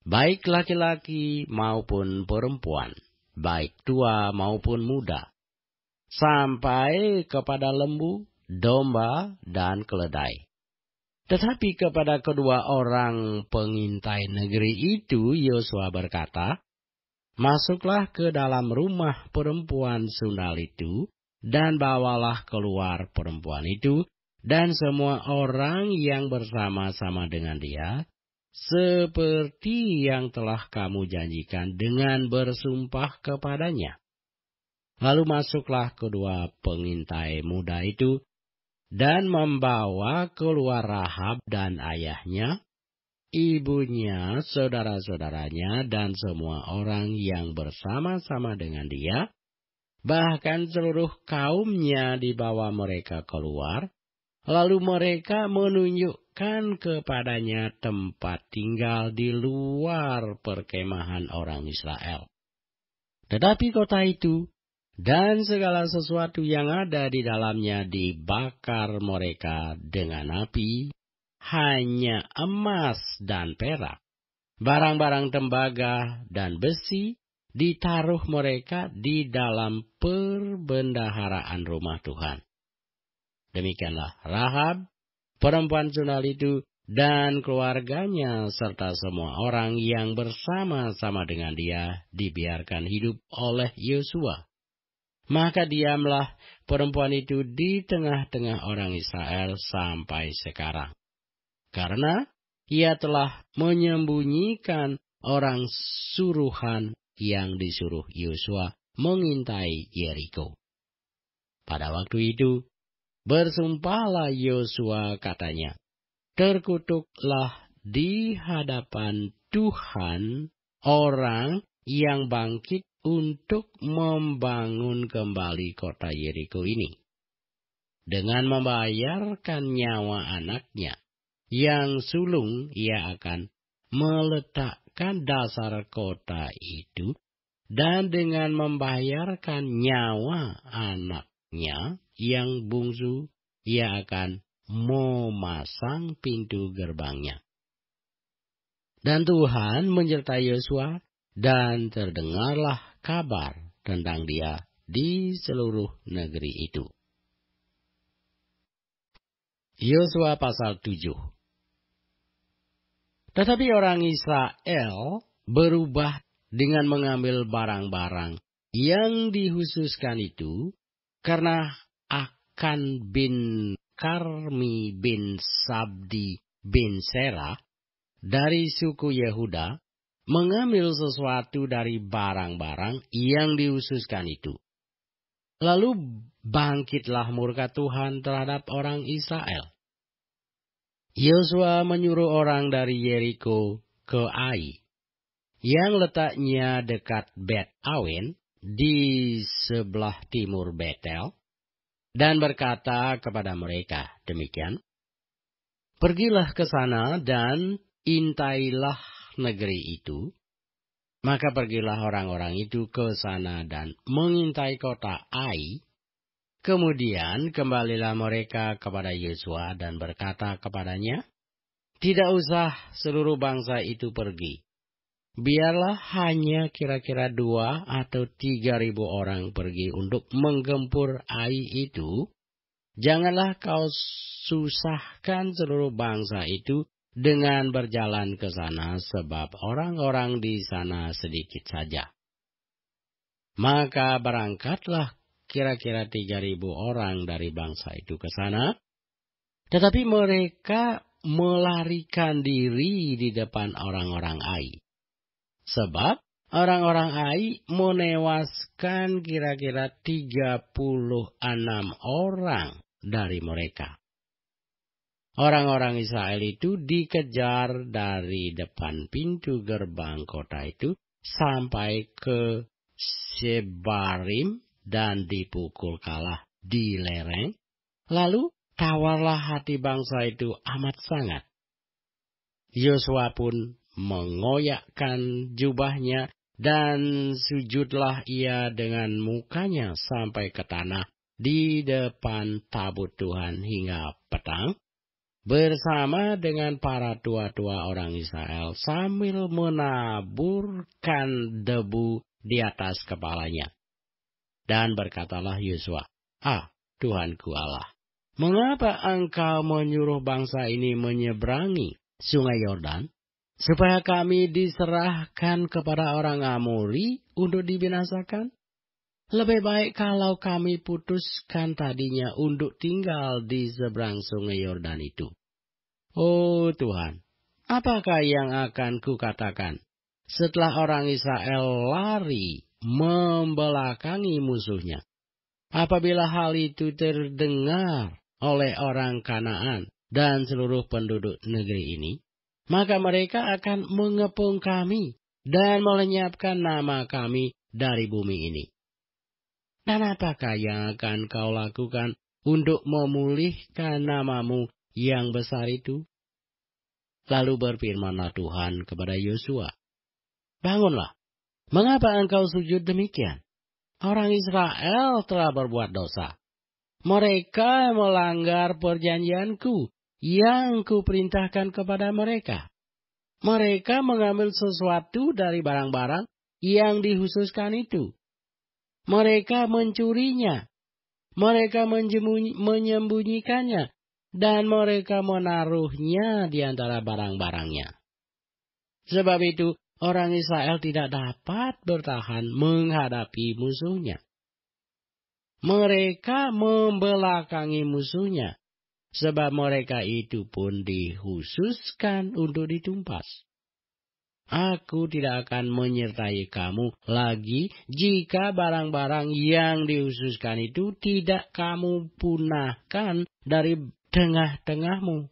baik laki-laki maupun perempuan, baik tua maupun muda, sampai kepada lembu, domba, dan keledai. Tetapi kepada kedua orang pengintai negeri itu, Yosua berkata, "Masuklah ke dalam rumah perempuan sundal itu, dan bawalah keluar perempuan itu, dan semua orang yang bersama-sama dengan dia, seperti yang telah kamu janjikan dengan bersumpah kepadanya." Lalu masuklah kedua pengintai muda itu, dan membawa keluar Rahab dan ayahnya, ibunya, saudara-saudaranya, dan semua orang yang bersama-sama dengan dia, bahkan seluruh kaumnya dibawa mereka keluar. Lalu mereka menunjukkan kepadanya tempat tinggal di luar perkemahan orang Israel. Tetapi kota itu dan segala sesuatu yang ada di dalamnya dibakar mereka dengan api. Hanya emas dan perak, barang-barang tembaga dan besi ditaruh mereka di dalam perbendaharaan rumah Tuhan. Demikianlah Rahab, perempuan sundal itu, dan keluarganya serta semua orang yang bersama-sama dengan dia dibiarkan hidup oleh Yosua. Maka diamlah perempuan itu di tengah-tengah orang Israel sampai sekarang. Karena ia telah menyembunyikan orang suruhan yang disuruh Yosua mengintai Yeriko. Pada waktu itu, bersumpahlah Yosua katanya, terkutuklah di hadapan Tuhan orang yang bangkit untuk membangun kembali kota Yeriko ini, dengan membayarkan nyawa anaknya yang sulung. Ia akan meletakkan dasar kota itu, dan dengan membayarkan nyawa anaknya yang bungsu, ia akan memasang pintu gerbangnya. Dan Tuhan menyertai Yosua, dan terdengarlah kabar tentang dia di seluruh negeri itu. Yosua pasal 7. Tetapi orang Israel berubah dengan mengambil barang-barang yang dikhususkan itu, karena Akan bin Karmi bin Sabdi bin Serah dari suku Yehuda mengambil sesuatu dari barang-barang yang dikhususkan itu. Lalu bangkitlah murka Tuhan terhadap orang Israel. Yosua menyuruh orang dari Yeriko ke Ai, yang letaknya dekat Bet Awen di sebelah timur Betel, dan berkata kepada mereka demikian, pergilah ke sana dan intailah negeri itu. Maka pergilah orang-orang itu ke sana dan mengintai kota Ai. Kemudian kembalilah mereka kepada Yosua dan berkata kepadanya, tidak usah seluruh bangsa itu pergi. Biarlah hanya kira-kira 2 atau 3.000 orang pergi untuk menggempur Ai itu. Janganlah kau susahkan seluruh bangsa itu dengan berjalan ke sana, sebab orang-orang di sana sedikit saja. Maka berangkatlah kira-kira 3.000 orang dari bangsa itu ke sana, tetapi mereka melarikan diri di depan orang-orang Ai. Sebab orang-orang Ai menewaskan kira-kira 36 orang dari mereka. Orang-orang Israel itu dikejar dari depan pintu gerbang kota itu sampai ke Sebarim dan dipukul kalah di lereng. Lalu tawarlah hati bangsa itu amat sangat. Yosua pun mengoyakkan jubahnya dan sujudlah ia dengan mukanya sampai ke tanah di depan tabut Tuhan hingga petang, bersama dengan para tua-tua orang Israel sambil menaburkan debu di atas kepalanya. Dan berkatalah Yosua, Tuhanku Allah, mengapa engkau menyuruh bangsa ini menyeberangi sungai Yordan, supaya kami diserahkan kepada orang Amori untuk dibinasakan? Lebih baik kalau kami putuskan tadinya untuk tinggal di seberang sungai Yordan itu. Oh Tuhan, apakah yang akan kukatakan setelah orang Israel lari membelakangi musuhnya? Apabila hal itu terdengar oleh orang Kanaan dan seluruh penduduk negeri ini, maka mereka akan mengepung kami dan melenyapkan nama kami dari bumi ini. Dan apakah yang akan kau lakukan untuk memulihkan namamu yang besar itu? Lalu berfirmanlah Tuhan kepada Yosua, bangunlah, mengapa engkau sujud demikian? Orang Israel telah berbuat dosa. Mereka melanggar perjanjianku yang kuperintahkan kepada mereka. Mereka mengambil sesuatu dari barang-barang yang dikhususkan itu. Mereka mencurinya. Mereka menyembunyikannya dan mereka menaruhnya di antara barang-barangnya. Sebab itu, orang Israel tidak dapat bertahan menghadapi musuhnya. Mereka membelakangi musuhnya, sebab mereka itu pun dikhususkan untuk ditumpas. Aku tidak akan menyertai kamu lagi jika barang-barang yang dikhususkan itu tidak kamu punahkan dari tengah-tengahmu.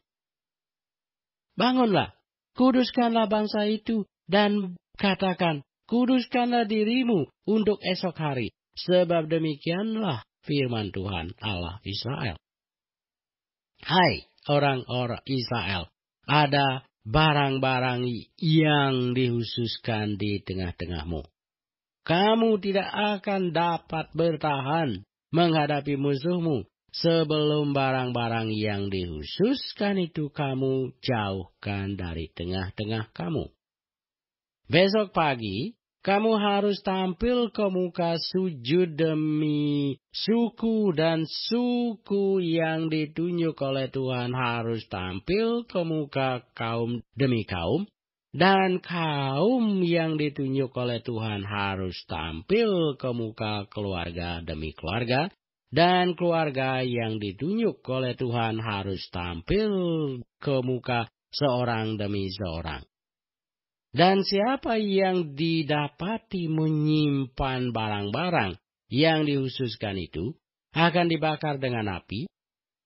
Bangunlah, kuduskanlah bangsa itu, dan katakan, kuduskanlah dirimu untuk esok hari, sebab demikianlah firman Tuhan Allah Israel. Hai orang-orang Israel, ada barang-barang yang dikhususkan di tengah-tengahmu. Kamu tidak akan dapat bertahan menghadapi musuhmu sebelum barang-barang yang dikhususkan itu kamu jauhkan dari tengah-tengah kamu. Besok pagi, kamu harus tampil ke muka sujud demi suku, dan suku yang ditunjuk oleh Tuhan harus tampil ke muka kaum demi kaum, dan kaum yang ditunjuk oleh Tuhan harus tampil ke muka keluarga demi keluarga, dan keluarga yang ditunjuk oleh Tuhan harus tampil ke muka seorang demi seorang. Dan siapa yang didapati menyimpan barang-barang yang dikhususkan itu akan dibakar dengan api,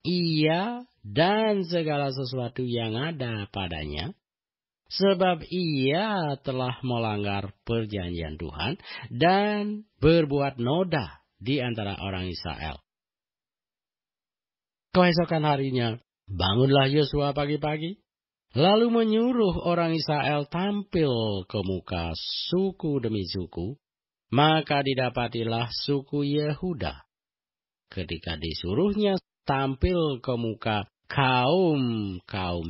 ia dan segala sesuatu yang ada padanya, sebab ia telah melanggar perjanjian Tuhan dan berbuat noda di antara orang Israel. Keesokan harinya, bangunlah Yosua pagi-pagi, lalu menyuruh orang Israel tampil ke muka suku demi suku, maka didapatilah suku Yehuda. Ketika disuruhnya tampil ke muka kaum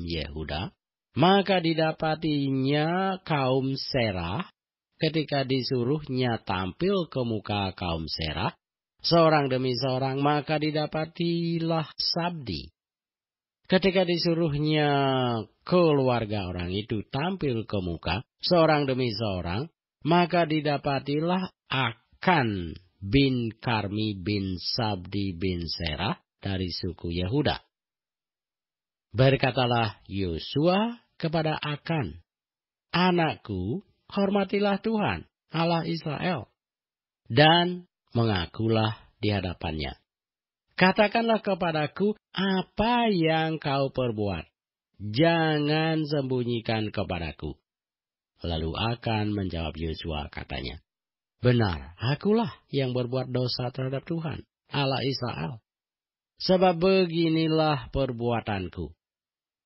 Yehuda, maka didapatinya kaum Serah. Ketika disuruhnya tampil ke muka kaum Serah, seorang demi seorang, maka didapatilah Sabdi. Ketika disuruhnya keluarga orang itu tampil ke muka seorang demi seorang, maka didapatilah Akan bin Karmi bin Sabdi bin Serah dari suku Yehuda. Berkatalah Yosua kepada Akan, anakku, hormatilah Tuhan, Allah Israel, dan mengakulah di hadapannya. Katakanlah kepadaku apa yang kau perbuat. Jangan sembunyikan kepadaku. Lalu Akan menjawab Yosua, katanya, benar, akulah yang berbuat dosa terhadap Tuhan, Allah Israel. Sebab beginilah perbuatanku.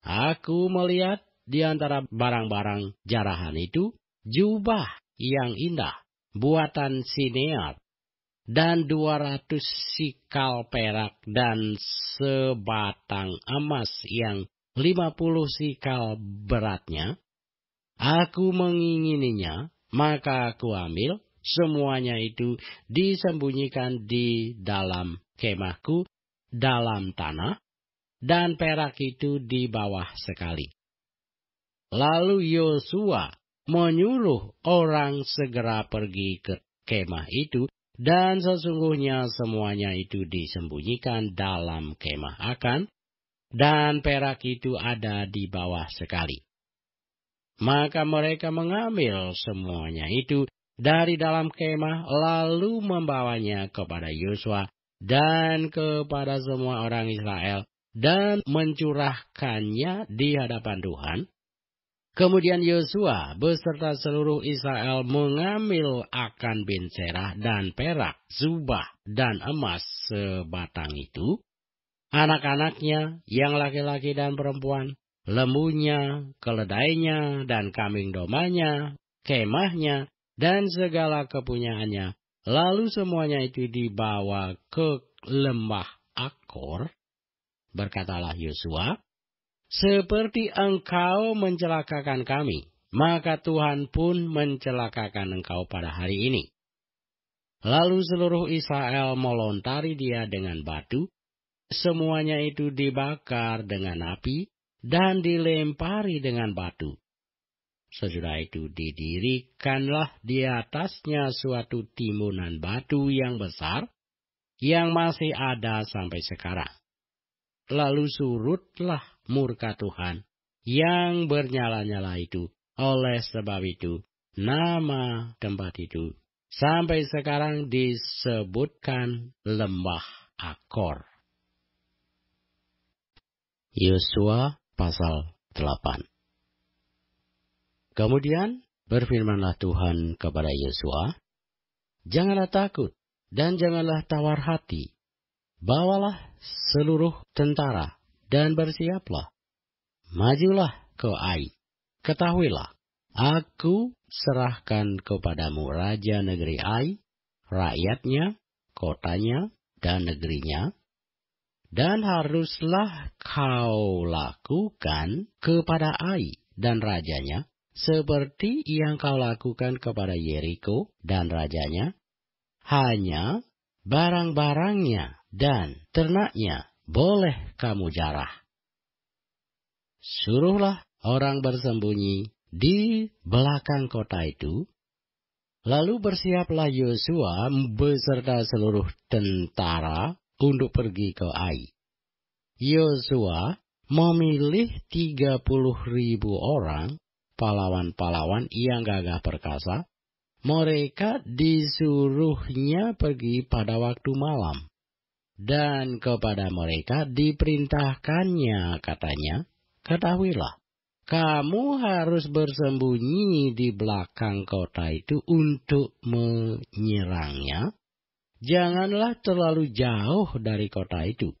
Aku melihat di antara barang-barang jarahan itu jubah yang indah, buatan Sinear, dan 200 sikal perak, dan sebatang emas yang 50 sikal beratnya. Aku mengingininya, maka aku ambil. Semuanya itu disembunyikan di dalam kemahku dalam tanah, dan perak itu di bawah sekali. Lalu Yosua menyuruh orang segera pergi ke kemah itu, dan sesungguhnya semuanya itu disembunyikan dalam kemah Akan, dan perak itu ada di bawah sekali. Maka mereka mengambil semuanya itu dari dalam kemah, lalu membawanya kepada Yosua dan kepada semua orang Israel, dan mencurahkannya di hadapan Tuhan. Kemudian Yosua beserta seluruh Israel mengambil Akan bin Serah dan perak, zubah, dan emas sebatang itu, anak-anaknya yang laki-laki dan perempuan, lembunya, keledainya, dan kambing domanya, kemahnya, dan segala kepunyaannya. Lalu semuanya itu dibawa ke lembah Akor. Berkatalah Yosua, seperti engkau mencelakakan kami, maka Tuhan pun mencelakakan engkau pada hari ini. Lalu seluruh Israel melontari dia dengan batu, semuanya itu dibakar dengan api dan dilempari dengan batu. Sesudah itu didirikanlah di atasnya suatu timbunan batu yang besar, yang masih ada sampai sekarang. Lalu surutlah murka Tuhan yang bernyala-nyala itu. Oleh sebab itu, nama tempat itu sampai sekarang disebutkan Lembah Akor. Yosua pasal 8. Kemudian berfirmanlah Tuhan kepada Yosua, "Janganlah takut dan janganlah tawar hati. Bawalah seluruh tentara dan bersiaplah. Majulah ke Ai. Ketahuilah, aku serahkan kepadamu raja negeri Ai, rakyatnya, kotanya, dan negerinya. Dan haruslah kau lakukan kepada Ai dan rajanya, seperti yang kau lakukan kepada Yeriko dan rajanya. Hanya barang-barangnya dan ternaknya boleh kamu jarah. Suruhlah orang bersembunyi di belakang kota itu." Lalu bersiaplah Yosua beserta seluruh tentara untuk pergi ke Ai. Yosua memilih 30.000 orang, pahlawan-pahlawan yang gagah perkasa. Mereka disuruhnya pergi pada waktu malam. Dan kepada mereka diperintahkannya, katanya, "Ketahuilah, kamu harus bersembunyi di belakang kota itu untuk menyerangnya. Janganlah terlalu jauh dari kota itu.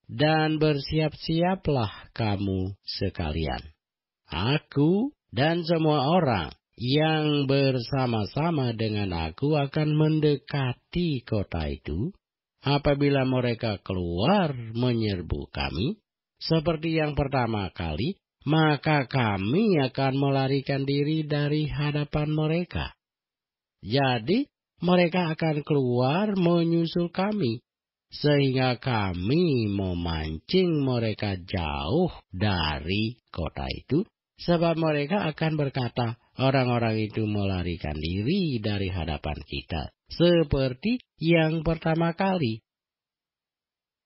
Dan bersiap-siaplah kamu sekalian. Aku dan semua orang yang bersama-sama dengan aku akan mendekati kota itu. Apabila mereka keluar menyerbu kami, seperti yang pertama kali, maka kami akan melarikan diri dari hadapan mereka. Jadi mereka akan keluar menyusul kami, sehingga kami memancing mereka jauh dari kota itu, sebab mereka akan berkata, orang-orang itu melarikan diri dari hadapan kita, seperti yang pertama kali.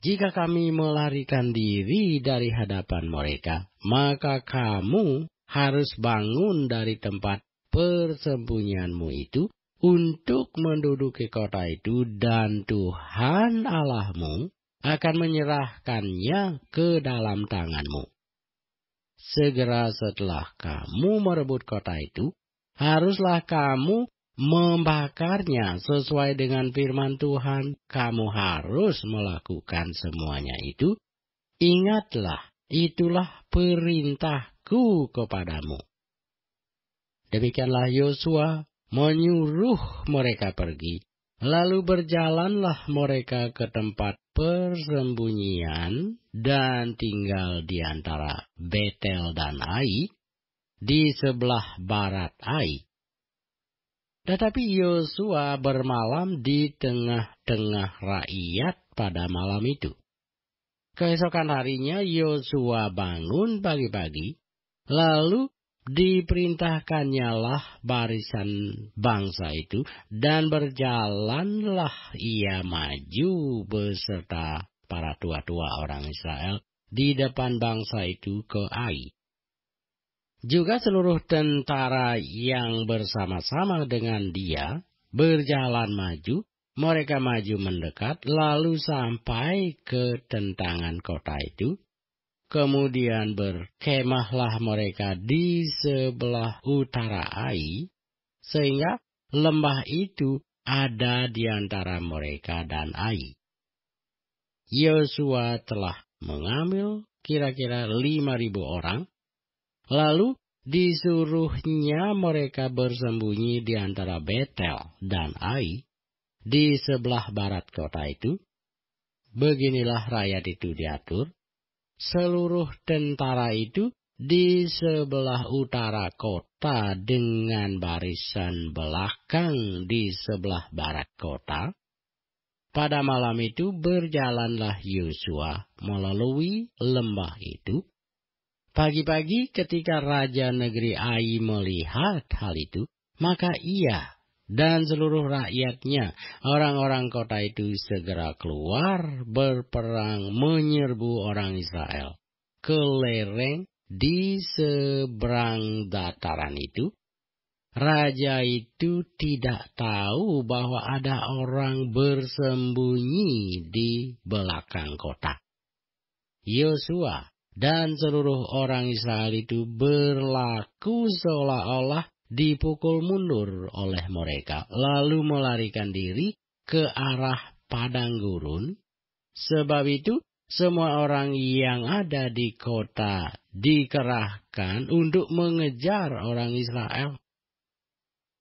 Jika kami melarikan diri dari hadapan mereka, maka kamu harus bangun dari tempat persembunyianmu itu untuk menduduki kota itu, dan Tuhan Allahmu akan menyerahkannya ke dalam tanganmu. Segera setelah kamu merebut kota itu, haruslah kamu membakarnya sesuai dengan firman Tuhan. Kamu harus melakukan semuanya itu. Ingatlah, itulah perintahku kepadamu." Demikianlah Yosua menyuruh mereka pergi. Lalu berjalanlah mereka ke tempat persembunyian dan tinggal di antara Betel dan Ai, di sebelah barat Ai. Tetapi Yosua bermalam di tengah-tengah rakyat pada malam itu. Keesokan harinya Yosua bangun pagi-pagi, lalu diperintahkannyalah barisan bangsa itu, dan berjalanlah ia maju beserta para tua-tua orang Israel di depan bangsa itu ke Ai. Juga seluruh tentara yang bersama-sama dengan dia berjalan maju. Mereka maju mendekat, lalu sampai ke tentangan kota itu. Kemudian berkemahlah mereka di sebelah utara Ai, sehingga lembah itu ada di antara mereka dan Ai. Yosua telah mengambil kira-kira 5.000 orang, lalu disuruhnya mereka bersembunyi di antara Betel dan Ai, di sebelah barat kota itu. Beginilah rakyat itu diatur. Seluruh tentara itu di sebelah utara kota dengan barisan belakang di sebelah barat kota. pada malam itu berjalanlah Yosua melalui lembah itu. Pagi-pagi ketika raja negeri Ai melihat hal itu, maka ia dan seluruh rakyatnya, orang-orang kota itu segera keluar berperang menyerbu orang Israel ke lereng di seberang dataran itu. Raja itu tidak tahu bahwa ada orang bersembunyi di belakang kota. Yosua dan seluruh orang Israel itu berlaku seolah-olah dipukul mundur oleh mereka, lalu melarikan diri ke arah padang gurun. Sebab itu, semua orang yang ada di kota dikerahkan untuk mengejar orang Israel.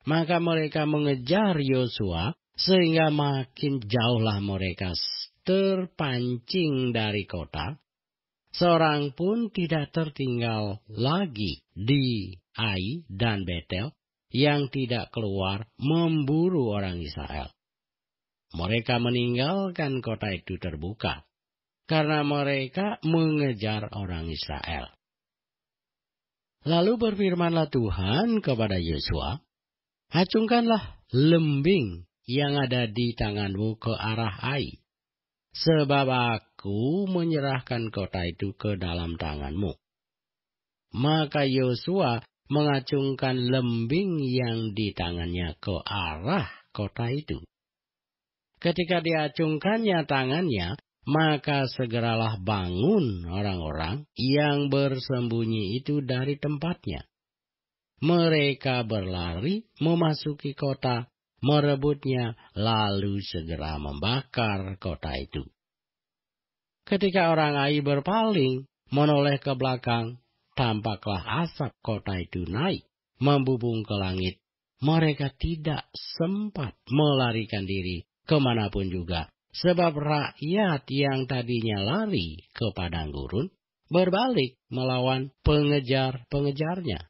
Maka mereka mengejar Yosua, sehingga makin jauhlah mereka terpancing dari kota. Seorang pun tidak tertinggal lagi di Ai dan Betel yang tidak keluar memburu orang Israel. Mereka meninggalkan kota itu terbuka, karena mereka mengejar orang Israel. Lalu berfirmanlah Tuhan kepada Yosua, acungkanlah lembing yang ada di tanganmu ke arah Ai, sebab aku menyerahkan kota itu ke dalam tanganmu. Maka Yosua mengacungkan lembing yang di tangannya ke arah kota itu. Ketika diacungkannya tangannya, maka segeralah bangun orang-orang yang bersembunyi itu dari tempatnya. Mereka berlari memasuki kota, merebutnya, lalu segera membakar kota itu. Ketika orang Ai berpaling, menoleh ke belakang, tampaklah asap kota itu naik, membubung ke langit. Mereka tidak sempat melarikan diri kemanapun juga, sebab rakyat yang tadinya lari ke padang gurun, berbalik melawan pengejar-pengejarnya.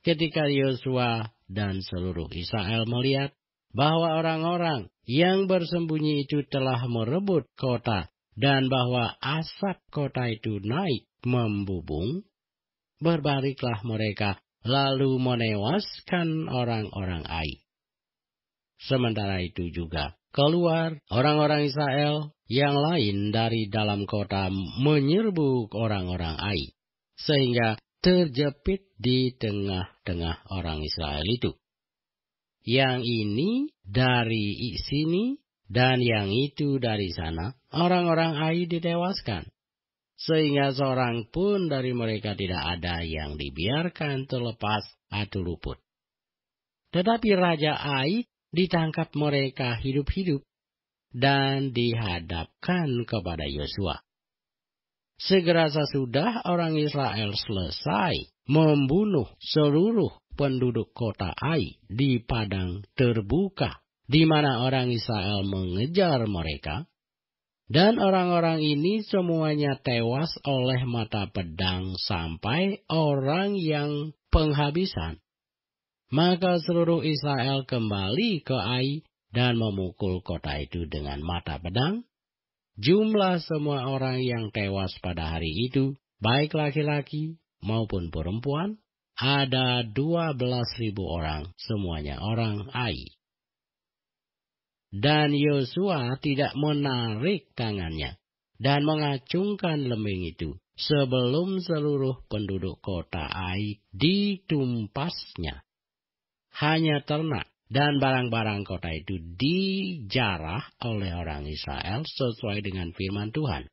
Ketika Yosua dan seluruh Israel melihat bahwa orang-orang yang bersembunyi itu telah merebut kota dan bahwa asap kota itu naik membubung, berbaliklah mereka lalu menewaskan orang-orang Ai. Sementara itu juga keluar orang-orang Israel yang lain dari dalam kota menyerbu orang-orang Ai, sehingga terjepit di tengah-tengah orang Israel itu. Yang ini dari sini dan yang itu dari sana, orang-orang Ai ditewaskan. Sehingga seorang pun dari mereka tidak ada yang dibiarkan terlepas atau luput. Tetapi Raja Ai ditangkap mereka hidup-hidup dan dihadapkan kepada Yosua. Segera sesudah orang Israel selesai membunuh seluruh penduduk kota Ai di padang terbuka, di mana orang Israel mengejar mereka, dan orang-orang ini semuanya tewas oleh mata pedang sampai orang yang penghabisan. Maka seluruh Israel kembali ke Ai dan memukul kota itu dengan mata pedang. Jumlah semua orang yang tewas pada hari itu, baik laki-laki maupun perempuan, ada 12.000 orang, semuanya orang Ai. Dan Yosua tidak menarik tangannya dan mengacungkan lembing itu sebelum seluruh penduduk kota Ai ditumpasnya. Hanya ternak dan barang-barang kota itu dijarah oleh orang Israel sesuai dengan firman Tuhan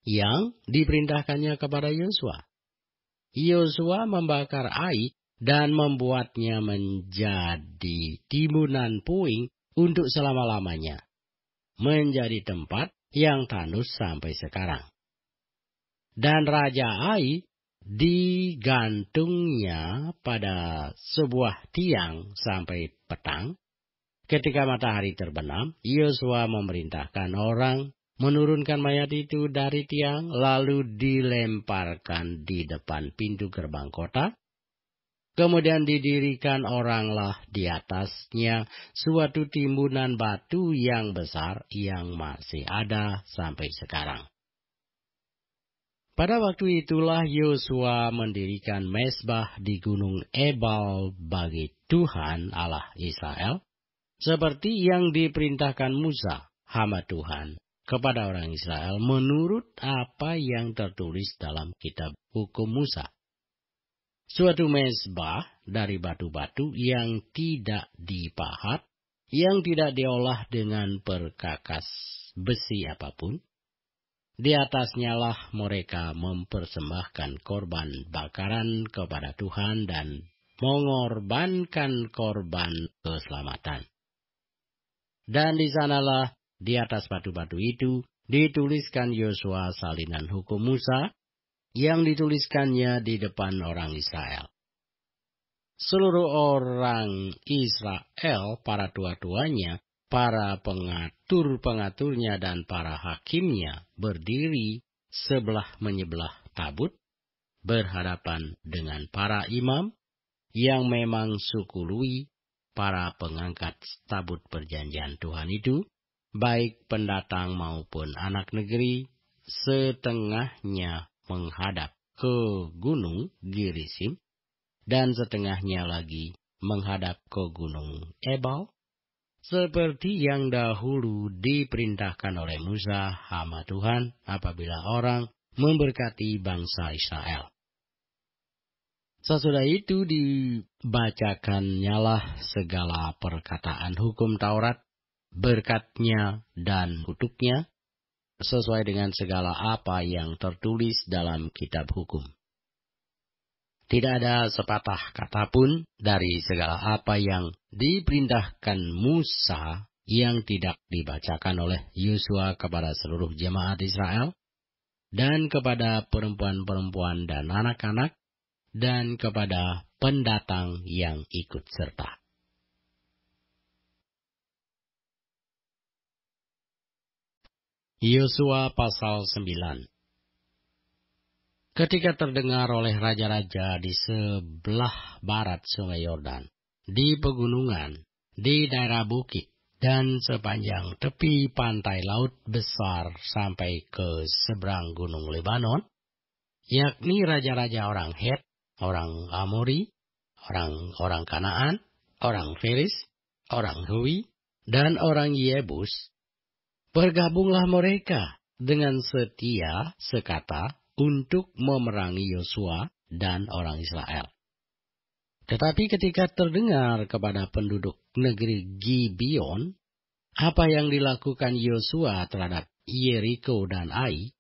yang diperintahkannya kepada Yosua. Yosua membakar Ai dan membuatnya menjadi timbunan puing untuk selama-lamanya, menjadi tempat yang tandus sampai sekarang. Dan Raja Ai digantungnya pada sebuah tiang sampai petang. Ketika matahari terbenam, Yosua memerintahkan orang menurunkan mayat itu dari tiang, lalu dilemparkan di depan pintu gerbang kota. Kemudian didirikan oranglah di atasnya suatu timbunan batu yang besar yang masih ada sampai sekarang. Pada waktu itulah Yosua mendirikan mezbah di gunung Ebal bagi Tuhan Allah Israel, seperti yang diperintahkan Musa, hamba Tuhan, kepada orang Israel menurut apa yang tertulis dalam kitab hukum Musa. Suatu mezbah dari batu-batu yang tidak dipahat, yang tidak diolah dengan perkakas besi apapun. Di atasnya lah mereka mempersembahkan korban bakaran kepada Tuhan dan mengorbankan korban keselamatan. Dan di sanalah di atas batu-batu itu dituliskan Yosua salinan hukum Musa, yang dituliskannya di depan orang Israel. Seluruh orang Israel, para tua-tuanya, para pengatur-pengaturnya, dan para hakimnya berdiri sebelah menyebelah tabut, berhadapan dengan para imam, yang memang suku Lewi, para pengangkat tabut perjanjian Tuhan itu, baik pendatang maupun anak negeri, setengahnya menghadap ke gunung Gerisim, dan setengahnya lagi menghadap ke gunung Ebal, seperti yang dahulu diperintahkan oleh Musa, hamba Tuhan, apabila orang memberkati bangsa Israel. Sesudah itu dibacakannyalah segala perkataan hukum Taurat, berkatnya dan kutuknya, sesuai dengan segala apa yang tertulis dalam kitab hukum. Tidak ada sepatah kata pun dari segala apa yang diperintahkan Musa yang tidak dibacakan oleh Yosua kepada seluruh jemaat Israel, dan kepada perempuan-perempuan dan anak-anak, dan kepada pendatang yang ikut serta. Yosua pasal 9. Ketika terdengar oleh raja-raja di sebelah barat sungai Yordan, di pegunungan, di daerah bukit, dan sepanjang tepi pantai laut besar sampai ke seberang gunung Lebanon, yakni raja-raja orang Het, orang Amori, orang Kanaan, orang Feris, orang Hui, dan orang Yebus, bergabunglah mereka dengan setia sekata untuk memerangi Yosua dan orang Israel. Tetapi ketika terdengar kepada penduduk negeri Gibeon apa yang dilakukan Yosua terhadap Yeriko dan Ai,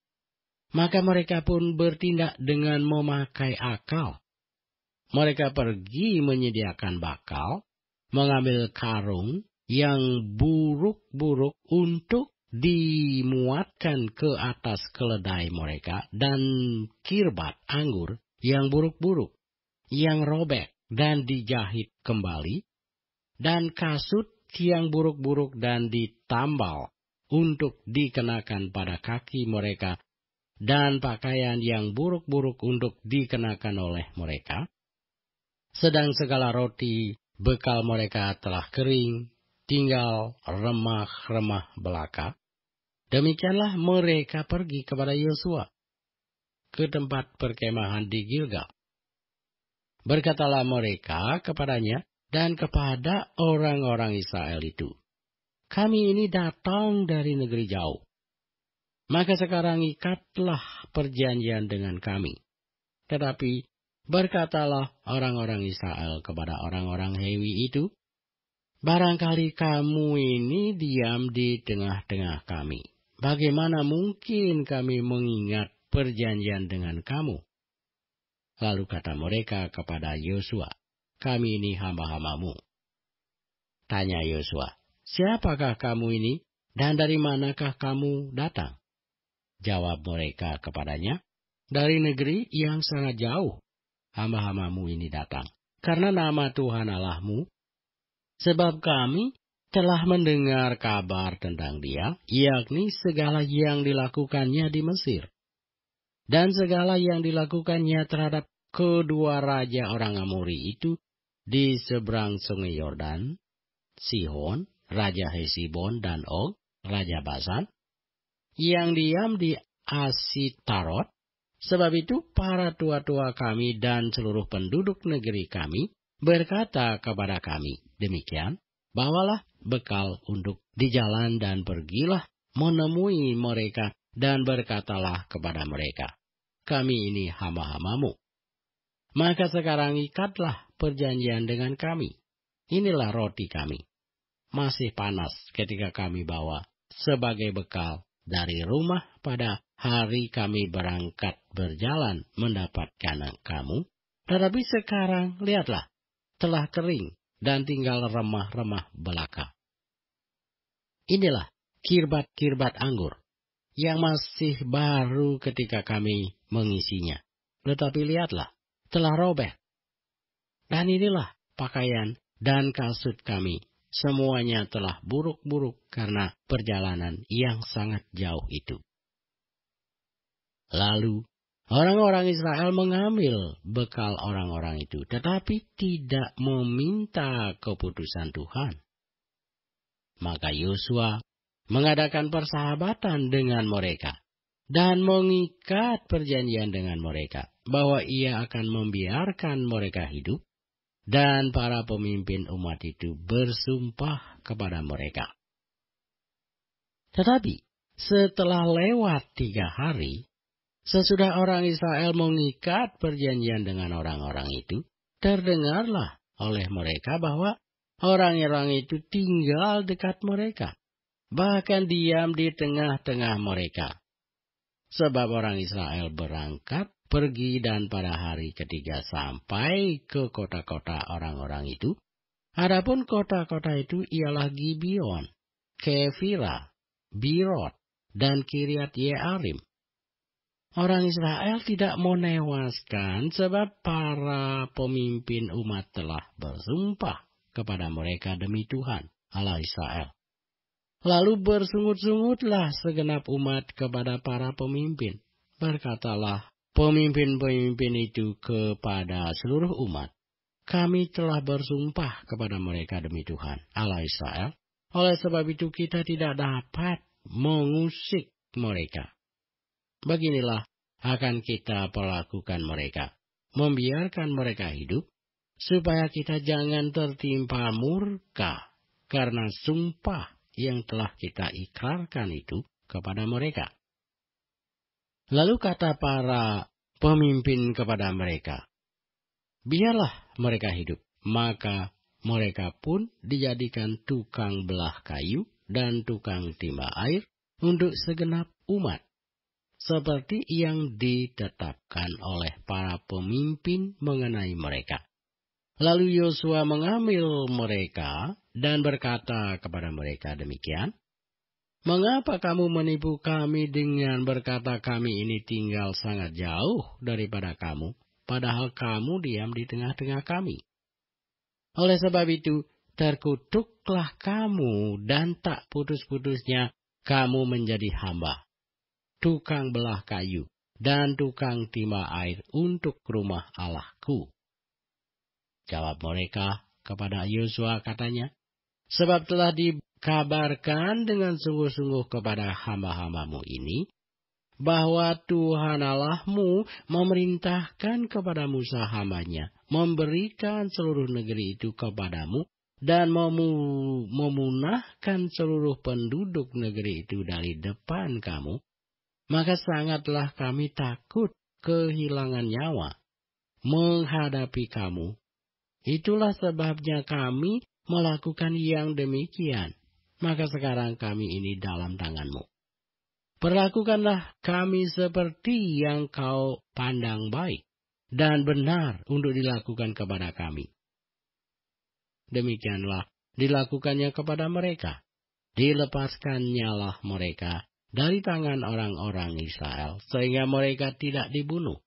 maka mereka pun bertindak dengan memakai akal. Mereka pergi menyediakan bakal, mengambil karung yang buruk-buruk untuk dimuatkan ke atas keledai mereka, dan kirbat anggur yang buruk-buruk, yang robek dan dijahit kembali, dan kasut yang buruk-buruk dan ditambal untuk dikenakan pada kaki mereka, dan pakaian yang buruk-buruk untuk dikenakan oleh mereka. Sedang segala roti bekal mereka telah kering, tinggal remah-remah belaka. Demikianlah mereka pergi kepada Yosua ke tempat perkemahan di Gilgal. Berkatalah mereka kepadanya dan kepada orang-orang Israel itu, "Kami ini datang dari negeri jauh. Maka sekarang ikatlah perjanjian dengan kami." Tetapi berkatalah orang-orang Israel kepada orang-orang Hewi itu, "Barangkali kamu ini diam di tengah-tengah kami. Bagaimana mungkin kami mengingat perjanjian dengan kamu?" Lalu kata mereka kepada Yosua, "Kami ini hamba-hambamu." Tanya Yosua, "Siapakah kamu ini dan dari manakah kamu datang?" Jawab mereka kepadanya, "Dari negeri yang sangat jauh hamba-hambamu ini datang, karena nama Tuhan Allahmu, sebab kami telah mendengar kabar tentang Dia, yakni segala yang dilakukannya di Mesir, dan segala yang dilakukannya terhadap kedua raja orang Amori itu di seberang sungai Yordan, Sihon, Raja Hesibon, dan Og, Raja Basan, yang diam di Asitarot. Sebab itu para tua-tua kami dan seluruh penduduk negeri kami berkata kepada kami, demikian, bawalah bekal untuk di jalan dan pergilah menemui mereka dan berkatalah kepada mereka, kami ini hamba-hambamu. Maka sekarang ikatlah perjanjian dengan kami. Inilah roti kami. Masih panas ketika kami bawa sebagai bekal dari rumah pada hari kami berangkat berjalan mendapatkan kamu. Tetapi sekarang lihatlah, telah kering dan tinggal remah-remah belaka. Inilah kirbat-kirbat anggur yang masih baru ketika kami mengisinya. Tetapi lihatlah, telah robek. Dan inilah pakaian dan kasut kami. Semuanya telah buruk-buruk karena perjalanan yang sangat jauh itu. Lalu orang-orang Israel mengambil bekal orang-orang itu, tetapi tidak meminta keputusan Tuhan. Maka Yosua mengadakan persahabatan dengan mereka dan mengikat perjanjian dengan mereka bahwa ia akan membiarkan mereka hidup. Dan para pemimpin umat itu bersumpah kepada mereka. Tetapi setelah lewat 3 hari, sesudah orang Israel mengikat perjanjian dengan orang-orang itu, terdengarlah oleh mereka bahwa orang-orang itu tinggal dekat mereka, bahkan diam di tengah-tengah mereka. Sebab orang Israel berangkat pergi dan pada hari ketiga sampai ke kota-kota orang-orang itu. Adapun kota-kota itu ialah Gibeon, Kefira, Birot, dan Kiriat Yearim. Orang Israel tidak menewaskan sebab para pemimpin umat telah bersumpah kepada mereka demi Tuhan, Allah Israel. Lalu bersungut-sungutlah segenap umat kepada para pemimpin. Berkatalah pemimpin-pemimpin itu kepada seluruh umat, kami telah bersumpah kepada mereka demi Tuhan, Allah Israel. Oleh sebab itu kita tidak dapat mengusik mereka. Beginilah akan kita perlakukan mereka, membiarkan mereka hidup, supaya kita jangan tertimpa murka karena sumpah yang telah kita ikrarkan itu kepada mereka. Lalu kata para pemimpin kepada mereka, biarlah mereka hidup. Maka mereka pun dijadikan tukang belah kayu dan tukang timba air untuk segenap umat, seperti yang ditetapkan oleh para pemimpin mengenai mereka. Lalu Yosua mengambil mereka dan berkata kepada mereka demikian, mengapa kamu menipu kami dengan berkata kami ini tinggal sangat jauh daripada kamu, padahal kamu diam di tengah-tengah kami? Oleh sebab itu, terkutuklah kamu dan tak putus-putusnya kamu menjadi hamba, tukang belah kayu, dan tukang timba air untuk rumah Allahku. Jawab mereka kepada Yosua katanya, sebab telah dikabarkan dengan sungguh-sungguh kepada hamba-hambamu ini, bahwa Tuhan Allahmu memerintahkan kepada Musa hambanya, memberikan seluruh negeri itu kepadamu, dan memunahkan seluruh penduduk negeri itu dari depan kamu, maka sangatlah kami takut kehilangan nyawa menghadapi kamu. Itulah sebabnya kami melakukan yang demikian. Maka sekarang kami ini dalam tanganmu. Perlakukanlah kami seperti yang kau pandang baik dan benar untuk dilakukan kepada kami. Demikianlah dilakukannya kepada mereka. Dilepaskannyalah mereka dari tangan orang-orang Israel, sehingga mereka tidak dibunuh.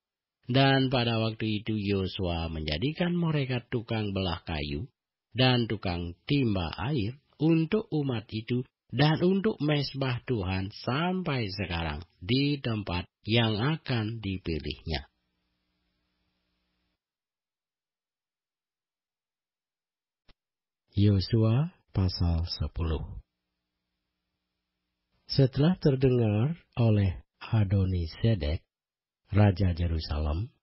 Dan pada waktu itu Yosua menjadikan mereka tukang belah kayu dan tukang timba air untuk umat itu dan untuk mezbah Tuhan sampai sekarang di tempat yang akan dipilihnya. Yosua pasal 10. Setelah terdengar oleh Adoni-Sedek, Raja Yerusalem,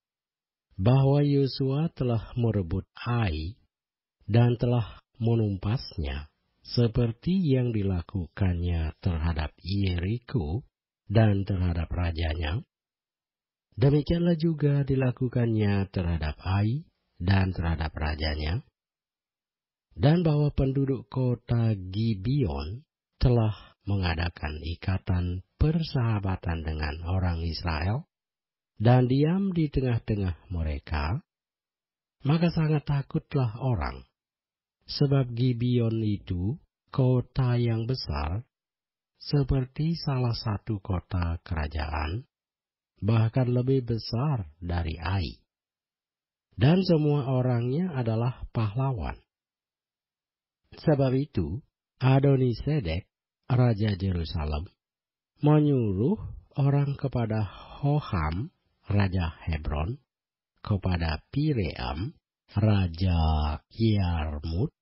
bahwa Yosua telah merebut Ai dan telah menumpasnya, seperti yang dilakukannya terhadap Yeriko dan terhadap rajanya, demikianlah juga dilakukannya terhadap Ai dan terhadap rajanya, dan bahwa penduduk kota Gibeon telah mengadakan ikatan persahabatan dengan orang Israel dan diam di tengah-tengah mereka, maka sangat takutlah orang, sebab Gibeon itu kota yang besar, seperti salah satu kota kerajaan, bahkan lebih besar dari Ai, dan semua orangnya adalah pahlawan. Sebab itu, Adoni-Sedek, Raja Yerusalem, menyuruh orang kepada Hoham, Raja Hebron, kepada Piream, Raja Yarmut,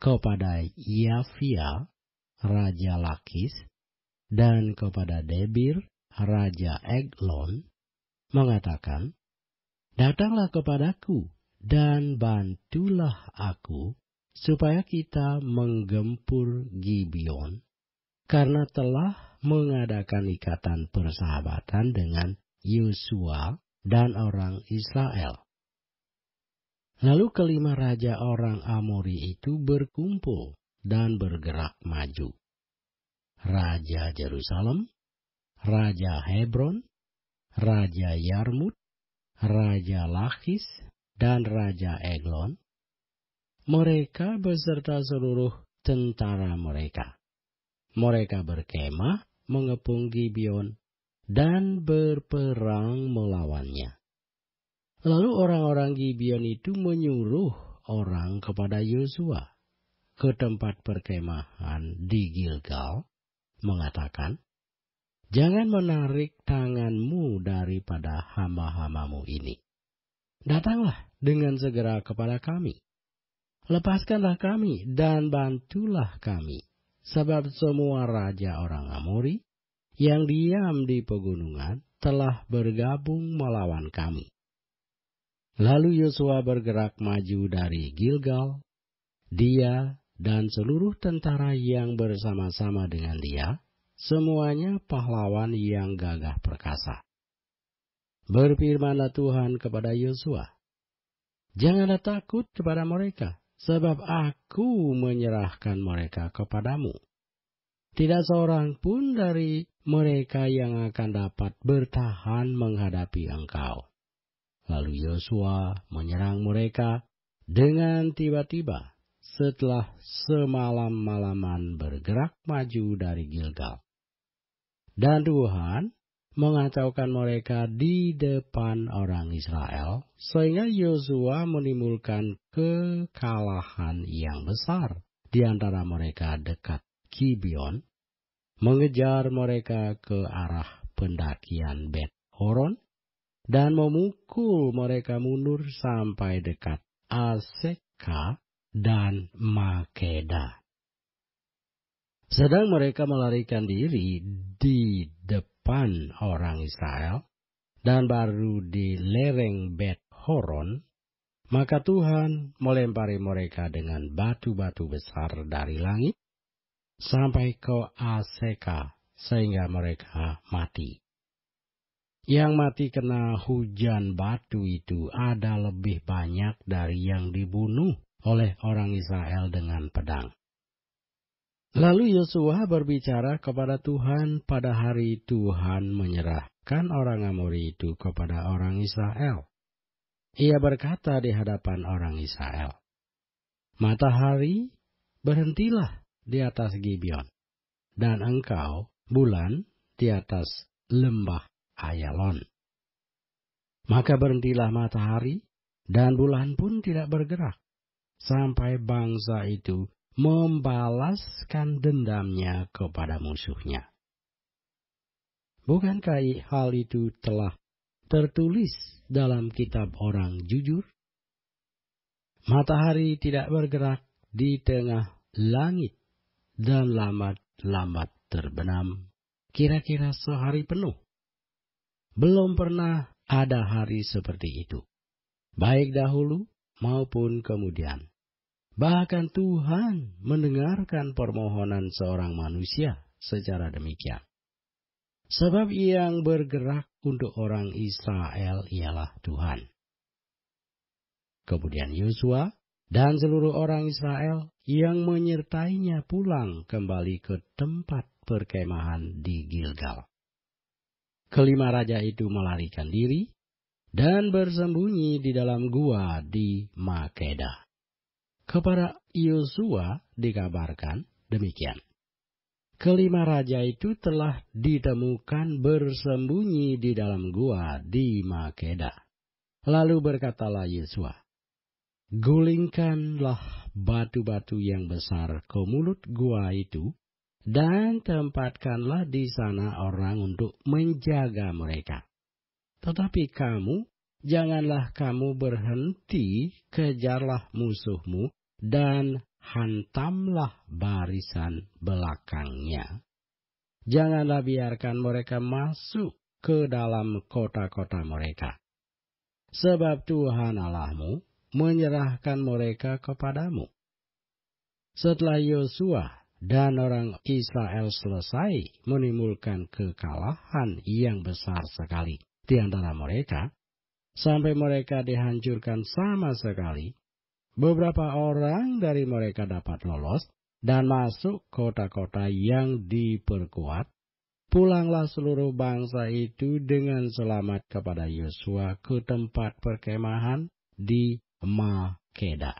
kepada Yafia, Raja Lakis, dan kepada Debir, Raja Eglon, mengatakan, "Datanglah kepadaku dan bantulah aku, supaya kita menggempur Gibeon, karena telah mengadakan ikatan persahabatan dengan Yosua dan orang Israel." Lalu kelima raja orang Amori itu berkumpul dan bergerak maju. Raja Yerusalem, Raja Hebron, Raja Yarmut, Raja Lakis, dan Raja Eglon, mereka beserta seluruh tentara mereka. Mereka berkemah mengepung Gibeon dan berperang melawannya. Lalu orang-orang Gibeon itu menyuruh orang kepada Yosua ke tempat perkemahan di Gilgal, mengatakan, "Jangan menarik tanganmu daripada hamba-hambamu ini. Datanglah dengan segera kepada kami. Lepaskanlah kami dan bantulah kami, sebab semua raja orang Amori yang diam di pegunungan telah bergabung melawan kami." Lalu Yosua bergerak maju dari Gilgal, dia dan seluruh tentara yang bersama-sama dengan dia, semuanya pahlawan yang gagah perkasa. Berfirmanlah Tuhan kepada Yosua, "Janganlah takut kepada mereka, sebab aku menyerahkan mereka kepadamu. Tidak seorang pun dari mereka yang akan dapat bertahan menghadapi engkau." Lalu Yosua menyerang mereka dengan tiba-tiba setelah semalam-malaman bergerak maju dari Gilgal. Dan Tuhan mengacaukan mereka di depan orang Israel, sehingga Yosua menimbulkan kekalahan yang besar di antara mereka dekat Gibeon, mengejar mereka ke arah pendakian Bet Horon, dan memukul mereka mundur sampai dekat Aseka dan Makeda. Sedang mereka melarikan diri di depan orang Israel dan baru di lereng Bet Horon, maka Tuhan melempari mereka dengan batu-batu besar dari langit sampai ke Aseka, sehingga mereka mati. Yang mati kena hujan batu itu ada lebih banyak dari yang dibunuh oleh orang Israel dengan pedang. Lalu Yosua berbicara kepada Tuhan pada hari Tuhan menyerahkan orang Amori itu kepada orang Israel. Ia berkata di hadapan orang Israel, "Matahari, berhentilah di atas Gibeon, dan engkau, bulan, di atas lembah Ayalon." Maka berhentilah matahari, dan bulan pun tidak bergerak, sampai bangsa itu membalaskan dendamnya kepada musuhnya. Bukankah hal itu telah tertulis dalam kitab orang jujur? Matahari tidak bergerak di tengah langit dan lambat-lambat terbenam, kira-kira sehari penuh. Belum pernah ada hari seperti itu, baik dahulu maupun kemudian. Bahkan Tuhan mendengarkan permohonan seorang manusia secara demikian. Sebab yang bergerak untuk orang Israel ialah Tuhan. Kemudian Yosua dan seluruh orang Israel yang menyertainya pulang kembali ke tempat perkemahan di Gilgal. Kelima raja itu melarikan diri dan bersembunyi di dalam gua di Makeda. Kepada Yosua dikabarkan demikian. Kelima raja itu telah ditemukan bersembunyi di dalam gua di Makeda. Lalu berkatalah Yosua, "Gulingkanlah batu-batu yang besar ke mulut gua itu, dan tempatkanlah di sana orang untuk menjaga mereka. Tetapi janganlah kamu berhenti, kejarlah musuhmu, dan hantamlah barisan belakangnya. Janganlah biarkan mereka masuk ke dalam kota-kota mereka. Sebab Tuhan Allahmu menyerahkan mereka kepadamu." Setelah Yosua dan orang Israel selesai menimbulkan kekalahan yang besar sekali di antara mereka, sampai mereka dihancurkan sama sekali, beberapa orang dari mereka dapat lolos dan masuk kota-kota yang diperkuat. Pulanglah seluruh bangsa itu dengan selamat kepada Yosua ke tempat perkemahan di Makeda.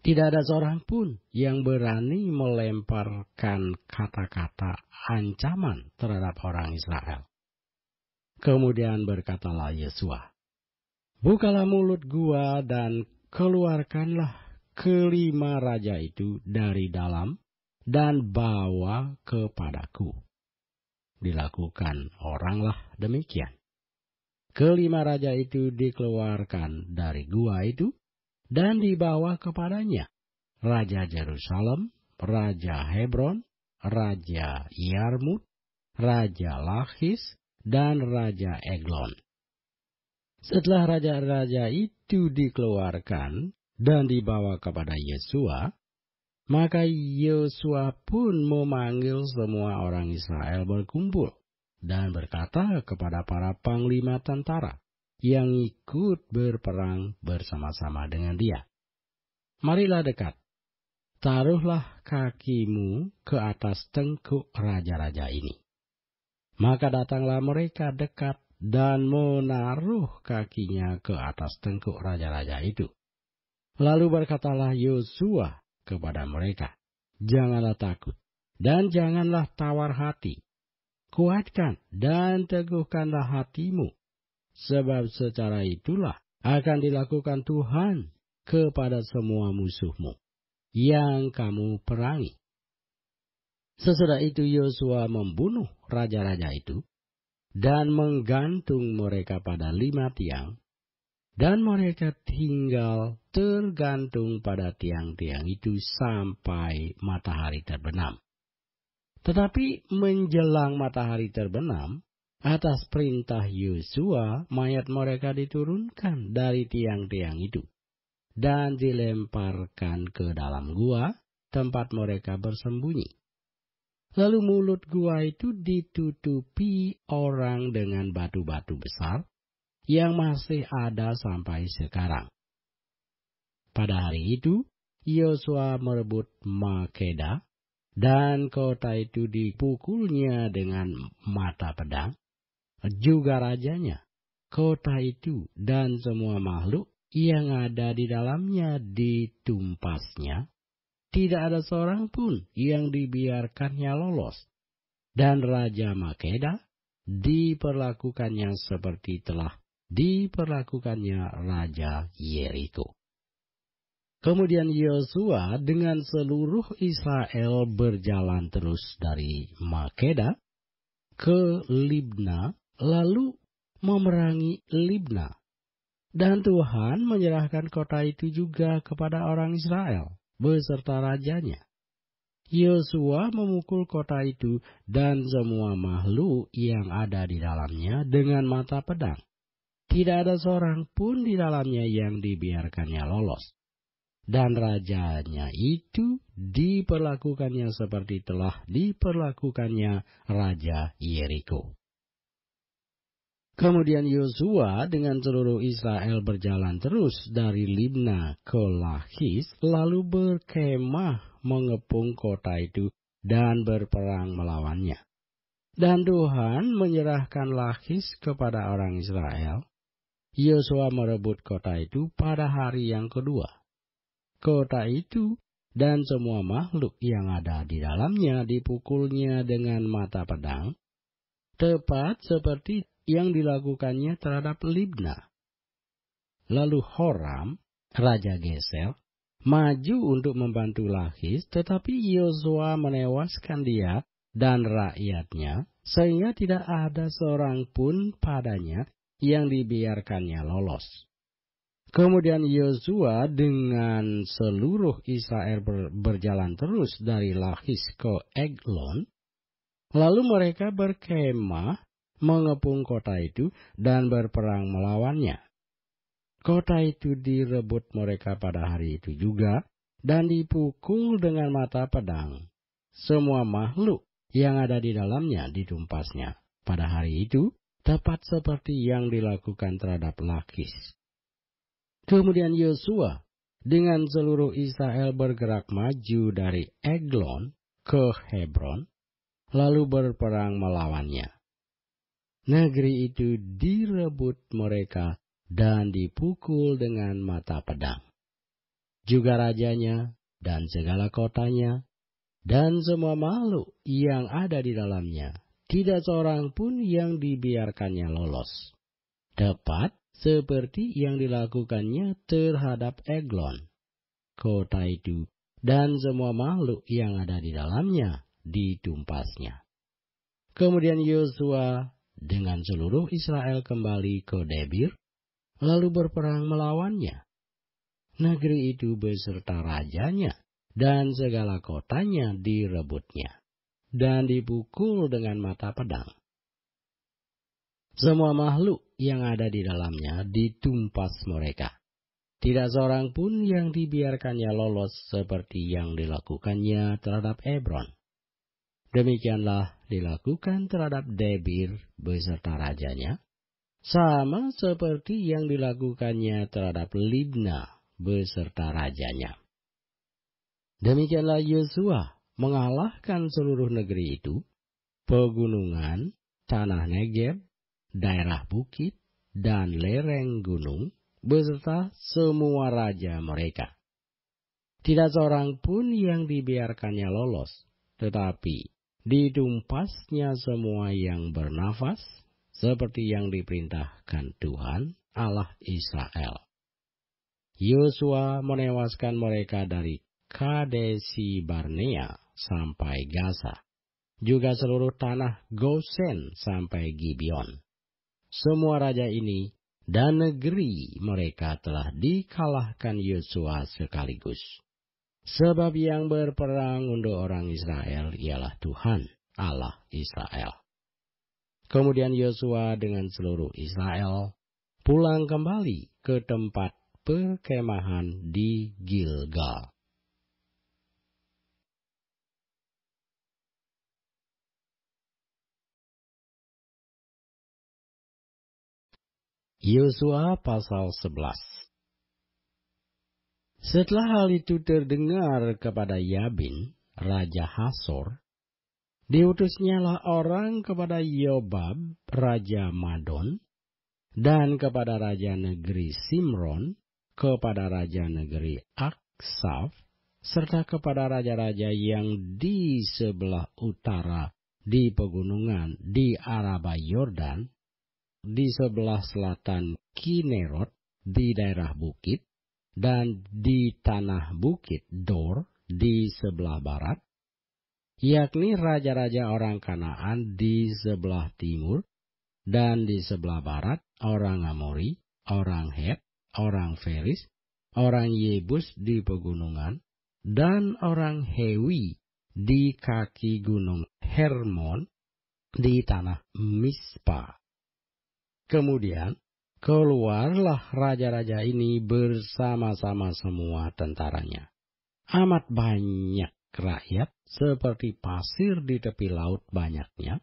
Tidak ada seorang pun yang berani melemparkan kata-kata ancaman terhadap orang Israel. Kemudian berkatalah Yosua, "Bukalah mulut gua dan keluarkanlah kelima raja itu dari dalam dan bawa kepadaku." Dilakukan oranglah demikian. Kelima raja itu dikeluarkan dari gua itu dan dibawa kepadanya Raja Yerusalem, Raja Hebron, Raja Yarmut, Raja Lakhis, dan Raja Eglon. Setelah raja-raja itu dikeluarkan dan dibawa kepada Yosua, maka Yosua pun memanggil semua orang Israel berkumpul dan berkata kepada para panglima tentara yang ikut berperang bersama-sama dengan dia, "Marilah dekat, taruhlah kakimu ke atas tengkuk raja-raja ini." Maka datanglah mereka dekat dan menaruh kakinya ke atas tengkuk raja-raja itu. Lalu berkatalah Yosua kepada mereka, "Janganlah takut dan janganlah tawar hati. Kuatkan dan teguhkanlah hatimu, sebab secara itulah akan dilakukan Tuhan kepada semua musuhmu yang kamu perangi." Sesudah itu Yosua membunuh raja-raja itu dan menggantung mereka pada 5 tiang, dan mereka tinggal tergantung pada tiang-tiang itu sampai matahari terbenam. Tetapi menjelang matahari terbenam, atas perintah Yosua, mayat mereka diturunkan dari tiang-tiang itu dan dilemparkan ke dalam gua tempat mereka bersembunyi. Lalu mulut gua itu ditutupi orang dengan batu-batu besar yang masih ada sampai sekarang. Pada hari itu, Yosua merebut Makeda, dan kota itu dipukulnya dengan mata pedang. Juga rajanya, kota itu dan semua makhluk yang ada di dalamnya ditumpasnya. Tidak ada seorang pun yang dibiarkannya lolos. Dan Raja Makeda diperlakukannya seperti telah diperlakukannya Raja Yeriko. Kemudian Yosua dengan seluruh Israel berjalan terus dari Makeda ke Libna, lalu memerangi Libna. Dan Tuhan menyerahkan kota itu juga kepada orang Israel beserta rajanya. Yosua memukul kota itu dan semua makhluk yang ada di dalamnya dengan mata pedang. Tidak ada seorang pun di dalamnya yang dibiarkannya lolos. Dan rajanya itu diperlakukannya seperti telah diperlakukannya Raja Yeriko. Kemudian Yosua dengan seluruh Israel berjalan terus dari Libna ke Lakhis, lalu berkemah mengepung kota itu dan berperang melawannya. Dan Tuhan menyerahkan Lakhis kepada orang Israel. Yosua merebut kota itu pada hari yang kedua. Kota itu dan semua makhluk yang ada di dalamnya dipukulnya dengan mata pedang, tepat seperti yang dilakukannya terhadap Libna. Lalu Horam, Raja Geser, maju untuk membantu Lakhis, tetapi Yosua menewaskan dia dan rakyatnya, sehingga tidak ada seorang pun padanya yang dibiarkannya lolos. Kemudian Yosua dengan seluruh Israel berjalan terus dari Lakhis ke Eglon, lalu mereka berkemah mengepung kota itu dan berperang melawannya. Kota itu direbut mereka pada hari itu juga dan dipukul dengan mata pedang. Semua makhluk yang ada di dalamnya ditumpasnya pada hari itu, tepat seperti yang dilakukan terhadap Lakhis. Kemudian Yosua dengan seluruh Israel bergerak maju dari Eglon ke Hebron, lalu berperang melawannya. Negeri itu direbut mereka dan dipukul dengan mata pedang. Juga rajanya dan segala kotanya dan semua makhluk yang ada di dalamnya, tidak seorang pun yang dibiarkannya lolos. Tepat seperti yang dilakukannya terhadap Eglon. Kota itu dan semua makhluk yang ada di dalamnya ditumpasnya. Kemudian Yosua dengan seluruh Israel kembali ke Debir, lalu berperang melawannya. Negeri itu beserta rajanya dan segala kotanya direbutnya, dan dipukul dengan mata pedang. Semua makhluk yang ada di dalamnya ditumpas mereka. Tidak seorang pun yang dibiarkannya lolos seperti yang dilakukannya terhadap Hebron. Demikianlah dilakukan terhadap Debir beserta rajanya, sama seperti yang dilakukannya terhadap Libna beserta rajanya. Demikianlah Yosua mengalahkan seluruh negeri itu, pegunungan, tanah Negeb, daerah bukit, dan lereng gunung, beserta semua raja mereka. Tidak seorang pun yang dibiarkannya lolos, tetapi ditumpasnya semua yang bernafas, seperti yang diperintahkan Tuhan Allah Israel. Yosua menewaskan mereka dari Kadesi Barnea sampai Gaza, juga seluruh tanah Gosen sampai Gibeon. Semua raja ini dan negeri mereka telah dikalahkan Yosua sekaligus. Sebab yang berperang untuk orang Israel ialah Tuhan Allah Israel. Kemudian Yosua dengan seluruh Israel pulang kembali ke tempat perkemahan di Gilgal. Yosua pasal 11. Setelah hal itu terdengar kepada Yabin, Raja Hasor, diutusnyalah orang kepada Yobab, Raja Madon, dan kepada Raja negeri Simron, kepada Raja negeri Aksaf, serta kepada raja-raja yang di sebelah utara di pegunungan di Araba Yordan, di sebelah selatan Kinerot, di daerah bukit, dan di tanah bukit Dor di sebelah barat, yakni raja-raja orang Kanaan di sebelah timur, dan di sebelah barat orang Amori, orang Het, orang Feris, orang Yebus di pegunungan, dan orang Hewi di kaki gunung Hermon di tanah Mispa. Kemudian keluarlah raja-raja ini bersama-sama semua tentaranya. Amat banyak rakyat seperti pasir di tepi laut banyaknya,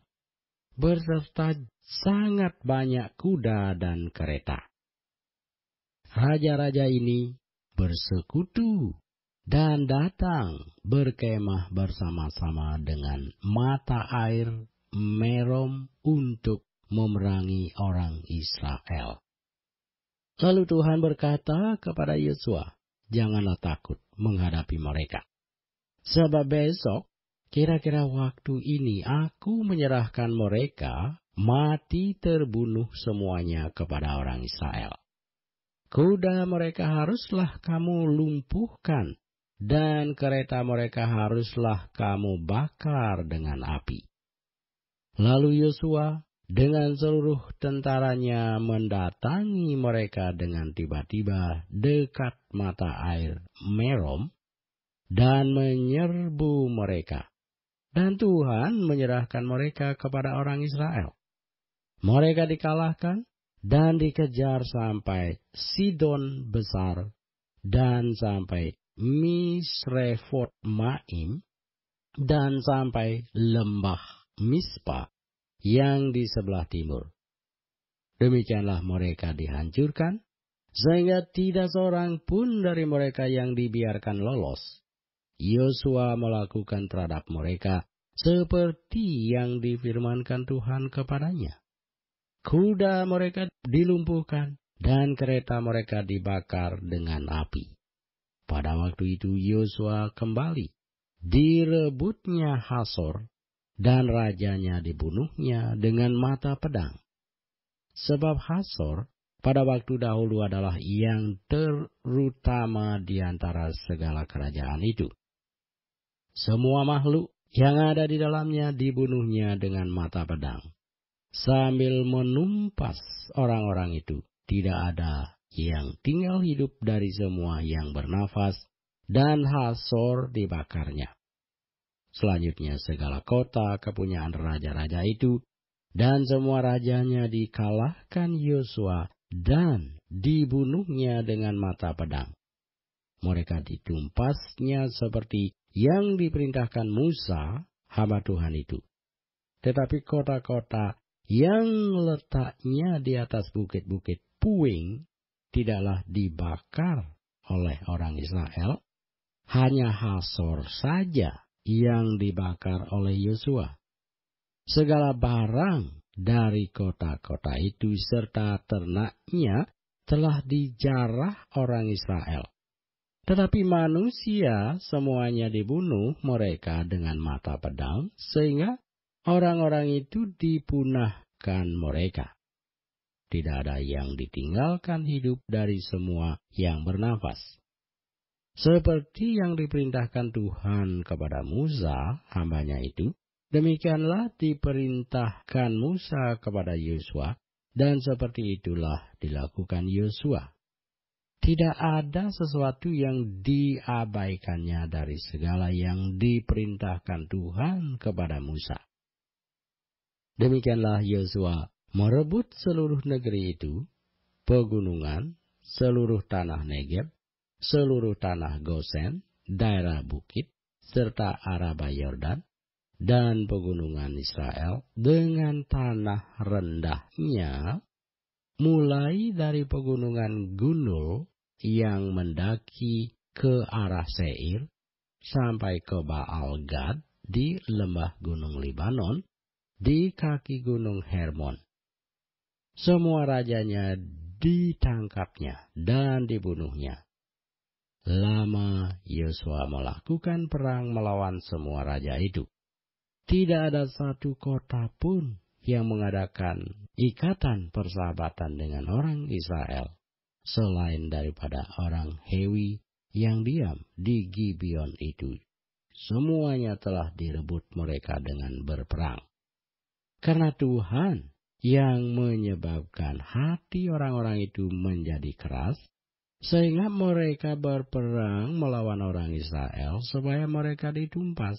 berserta sangat banyak kuda dan kereta. Raja-raja ini bersekutu dan datang berkemah bersama-sama dengan mata air Merom untuk memerangi orang Israel. Lalu Tuhan berkata kepada Yosua, "Janganlah takut menghadapi mereka. Sebab besok, kira-kira waktu ini aku menyerahkan mereka mati terbunuh semuanya kepada orang Israel. Kuda mereka haruslah kamu lumpuhkan, dan kereta mereka haruslah kamu bakar dengan api." Lalu Yosua dengan seluruh tentaranya mendatangi mereka dengan tiba-tiba dekat mata air Merom dan menyerbu mereka. Dan Tuhan menyerahkan mereka kepada orang Israel. Mereka dikalahkan dan dikejar sampai Sidon besar dan sampai Misrefot Maim dan sampai lembah Mispa yang di sebelah timur. Demikianlah mereka dihancurkan, sehingga tidak seorang pun dari mereka yang dibiarkan lolos. Yosua melakukan terhadap mereka seperti yang difirmankan Tuhan kepadanya. Kuda mereka dilumpuhkan dan kereta mereka dibakar dengan api. Pada waktu itu Yosua kembali, direbutnya Hasor, dan rajanya dibunuhnya dengan mata pedang. Sebab Hasor pada waktu dahulu adalah yang terutama di antara segala kerajaan itu. Semua makhluk yang ada di dalamnya dibunuhnya dengan mata pedang. Sambil menumpas orang-orang itu, tidak ada yang tinggal hidup dari semua yang bernafas, dan Hasor dibakarnya. Selanjutnya segala kota kepunyaan raja-raja itu dan semua rajanya dikalahkan Yosua dan dibunuhnya dengan mata pedang. Mereka ditumpasnya seperti yang diperintahkan Musa, hamba Tuhan itu. Tetapi kota-kota yang letaknya di atas bukit-bukit puing tidaklah dibakar oleh orang Israel, hanya Hasor saja yang dibakar oleh Yosua. Segala barang dari kota-kota itu serta ternaknya telah dijarah orang Israel. Tetapi manusia semuanya dibunuh mereka dengan mata pedang, sehingga orang-orang itu dipunahkan mereka. Tidak ada yang ditinggalkan hidup dari semua yang bernafas. Seperti yang diperintahkan Tuhan kepada Musa, hambanya itu, demikianlah diperintahkan Musa kepada Yosua, dan seperti itulah dilakukan Yosua. Tidak ada sesuatu yang diabaikannya dari segala yang diperintahkan Tuhan kepada Musa. Demikianlah Yosua merebut seluruh negeri itu, pegunungan, seluruh tanah Negeb, seluruh tanah Gosen, daerah bukit, serta Araba Yordan, dan pegunungan Israel dengan tanah rendahnya, mulai dari pegunungan Gunul yang mendaki ke arah Seir, sampai ke Baal Gad di lembah gunung Libanon, di kaki gunung Hermon. Semua rajanya ditangkapnya dan dibunuhnya. Lama Yosua melakukan perang melawan semua raja itu. Tidak ada satu kota pun yang mengadakan ikatan persahabatan dengan orang Israel, selain daripada orang Hewi yang diam di Gibeon itu. Semuanya telah direbut mereka dengan berperang. Karena Tuhan yang menyebabkan hati orang-orang itu menjadi keras, sehingga mereka berperang melawan orang Israel supaya mereka ditumpas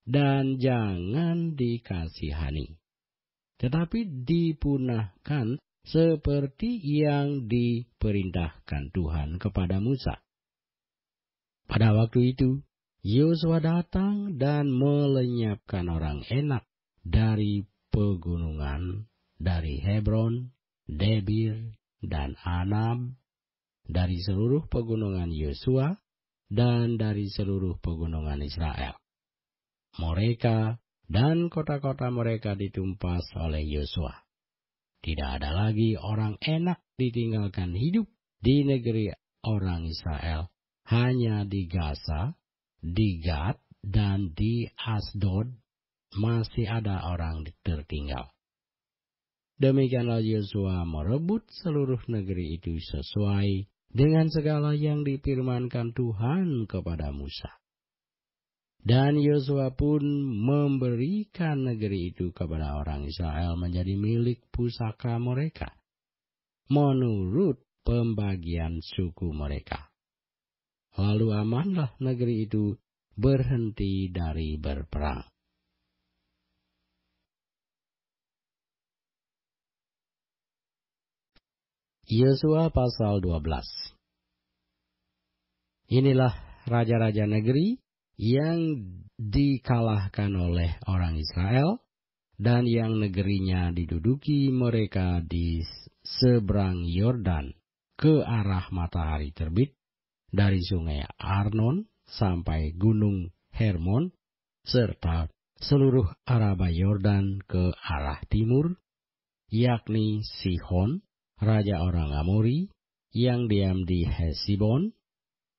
dan jangan dikasihani, tetapi dipunahkan seperti yang diperintahkan Tuhan kepada Musa. Pada waktu itu, Yosua datang dan melenyapkan orang Enak dari pegunungan, dari Hebron, Debir, dan Anab, dari seluruh pegunungan Yosua, dan dari seluruh pegunungan Israel. Mereka dan kota-kota mereka ditumpas oleh Yosua. Tidak ada lagi orang Enak ditinggalkan hidup di negeri orang Israel. Hanya di Gaza, di Gad, dan di Asdod masih ada orang tertinggal. Demikianlah Yosua merebut seluruh negeri itu sesuai dengan segala yang difirmankan Tuhan kepada Musa. Dan Yosua pun memberikan negeri itu kepada orang Israel menjadi milik pusaka mereka, menurut pembagian suku mereka. Lalu amanlah negeri itu berhenti dari berperang. Yosua pasal 12. Inilah raja-raja negeri yang dikalahkan oleh orang Israel dan yang negerinya diduduki mereka di seberang Yordan ke arah matahari terbit, dari sungai Arnon sampai gunung Hermon, serta seluruh Araba Yordan ke arah timur, yakni Sihon, raja orang Amori, yang diam di Hesibon,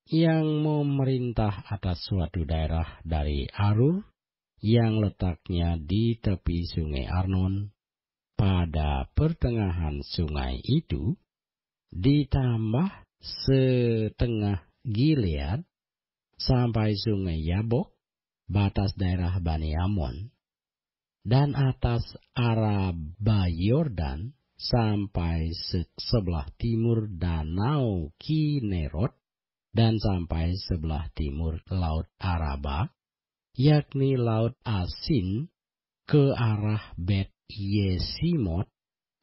yang memerintah atas suatu daerah dari Arur, yang letaknya di tepi sungai Arnon, pada pertengahan sungai itu, ditambah setengah Gilead sampai sungai Yabok, batas daerah Bani Amon, dan atas Araba Yordan sampai sebelah timur danau Kinerot, dan sampai sebelah timur laut Araba, yakni laut Asin, ke arah Bet Yesimot,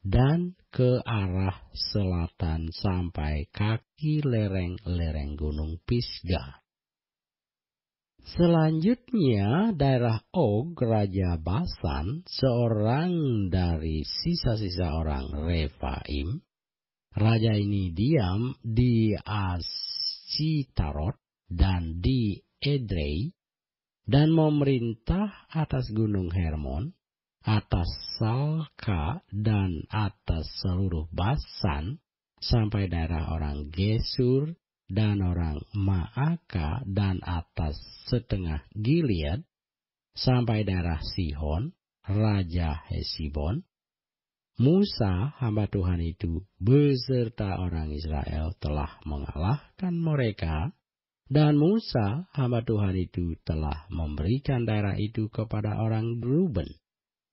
dan ke arah selatan sampai kaki lereng-lereng gunung Pisgah. Selanjutnya daerah Og, raja Basan, seorang dari sisa-sisa orang Refaim. Raja ini diam di Asitarot dan di Edrei, dan memerintah atas gunung Hermon, atas Salka, dan atas seluruh Basan, sampai daerah orang Gesur dan orang Maaka, dan atas setengah Gilead, sampai daerah Sihon, raja Hesibon. Musa, hamba Tuhan itu, beserta orang Israel telah mengalahkan mereka, dan Musa, hamba Tuhan itu, telah memberikan daerah itu kepada orang Ruben,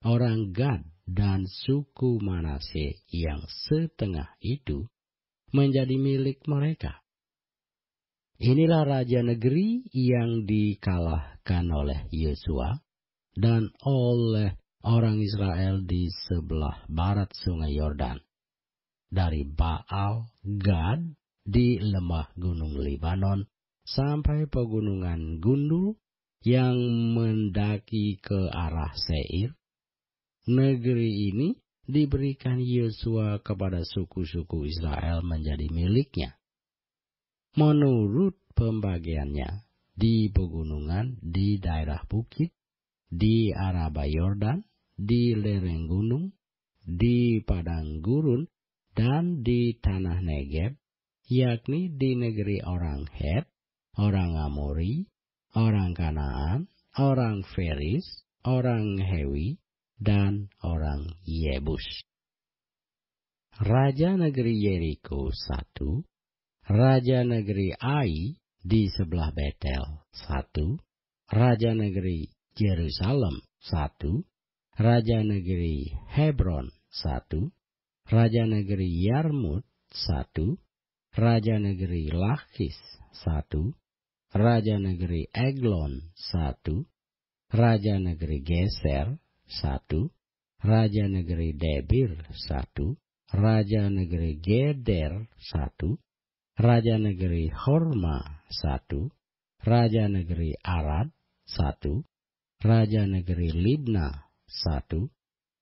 orang Gad, dan suku Manase yang setengah itu menjadi milik mereka. Inilah raja negeri yang dikalahkan oleh Yosua dan oleh orang Israel di sebelah barat sungai Yordan, dari Baal Gad di lembah gunung Libanon sampai pegunungan Gundul yang mendaki ke arah Seir. Negeri ini diberikan Yosua kepada suku-suku Israel menjadi miliknya, menurut pembagiannya di pegunungan, di daerah bukit, di Araba Yordan, di lereng gunung, di padang gurun, dan di tanah Negeb, yakni di negeri orang Het, orang Amori, orang Kanaan, orang Feris, orang Hewi, dan orang Yebus. Raja negeri Yeriko 1, raja negeri Ai di sebelah Betel 1, raja negeri Yerusalem 1, raja negeri Hebron 1, raja negeri Yarmut 1, Raja negeri Lakis 1, Raja negeri Eglon 1, Raja negeri Geser 1, Raja negeri Debir 1, Raja negeri Geder 1, Raja negeri Horma 1, Raja negeri Arad 1, Raja negeri Libna 1,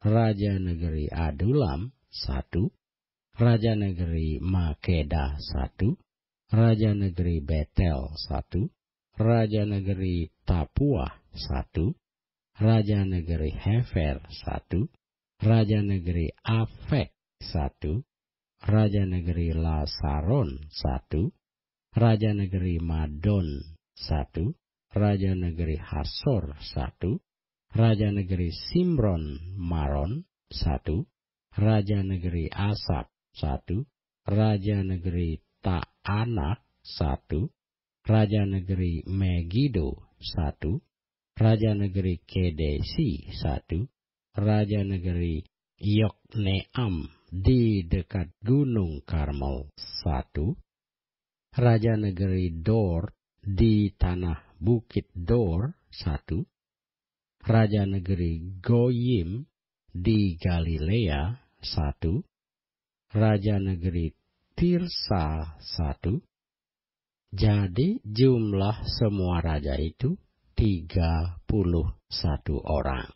Raja negeri Adulam 1, Raja negeri Makeda 1, Raja negeri Betel 1, Raja negeri Tapua 1, Raja negeri Hefer 1, Raja negeri Afek 1, Raja negeri Lasaron 1, Raja negeri Madon 1, Raja negeri Hasor 1, Raja negeri Simron Maron 1, Raja negeri Asap 1, Raja negeri Ta'anak 1, Raja negeri Megido 1, Raja negeri Kedesi 1, Raja negeri Yokneam di dekat Gunung Karmel 1, Raja negeri Dor di tanah Bukit Dor 1, Raja negeri Goyim di Galilea 1, Raja negeri Tirsa 1. Jadi jumlah semua raja itu 31 orang.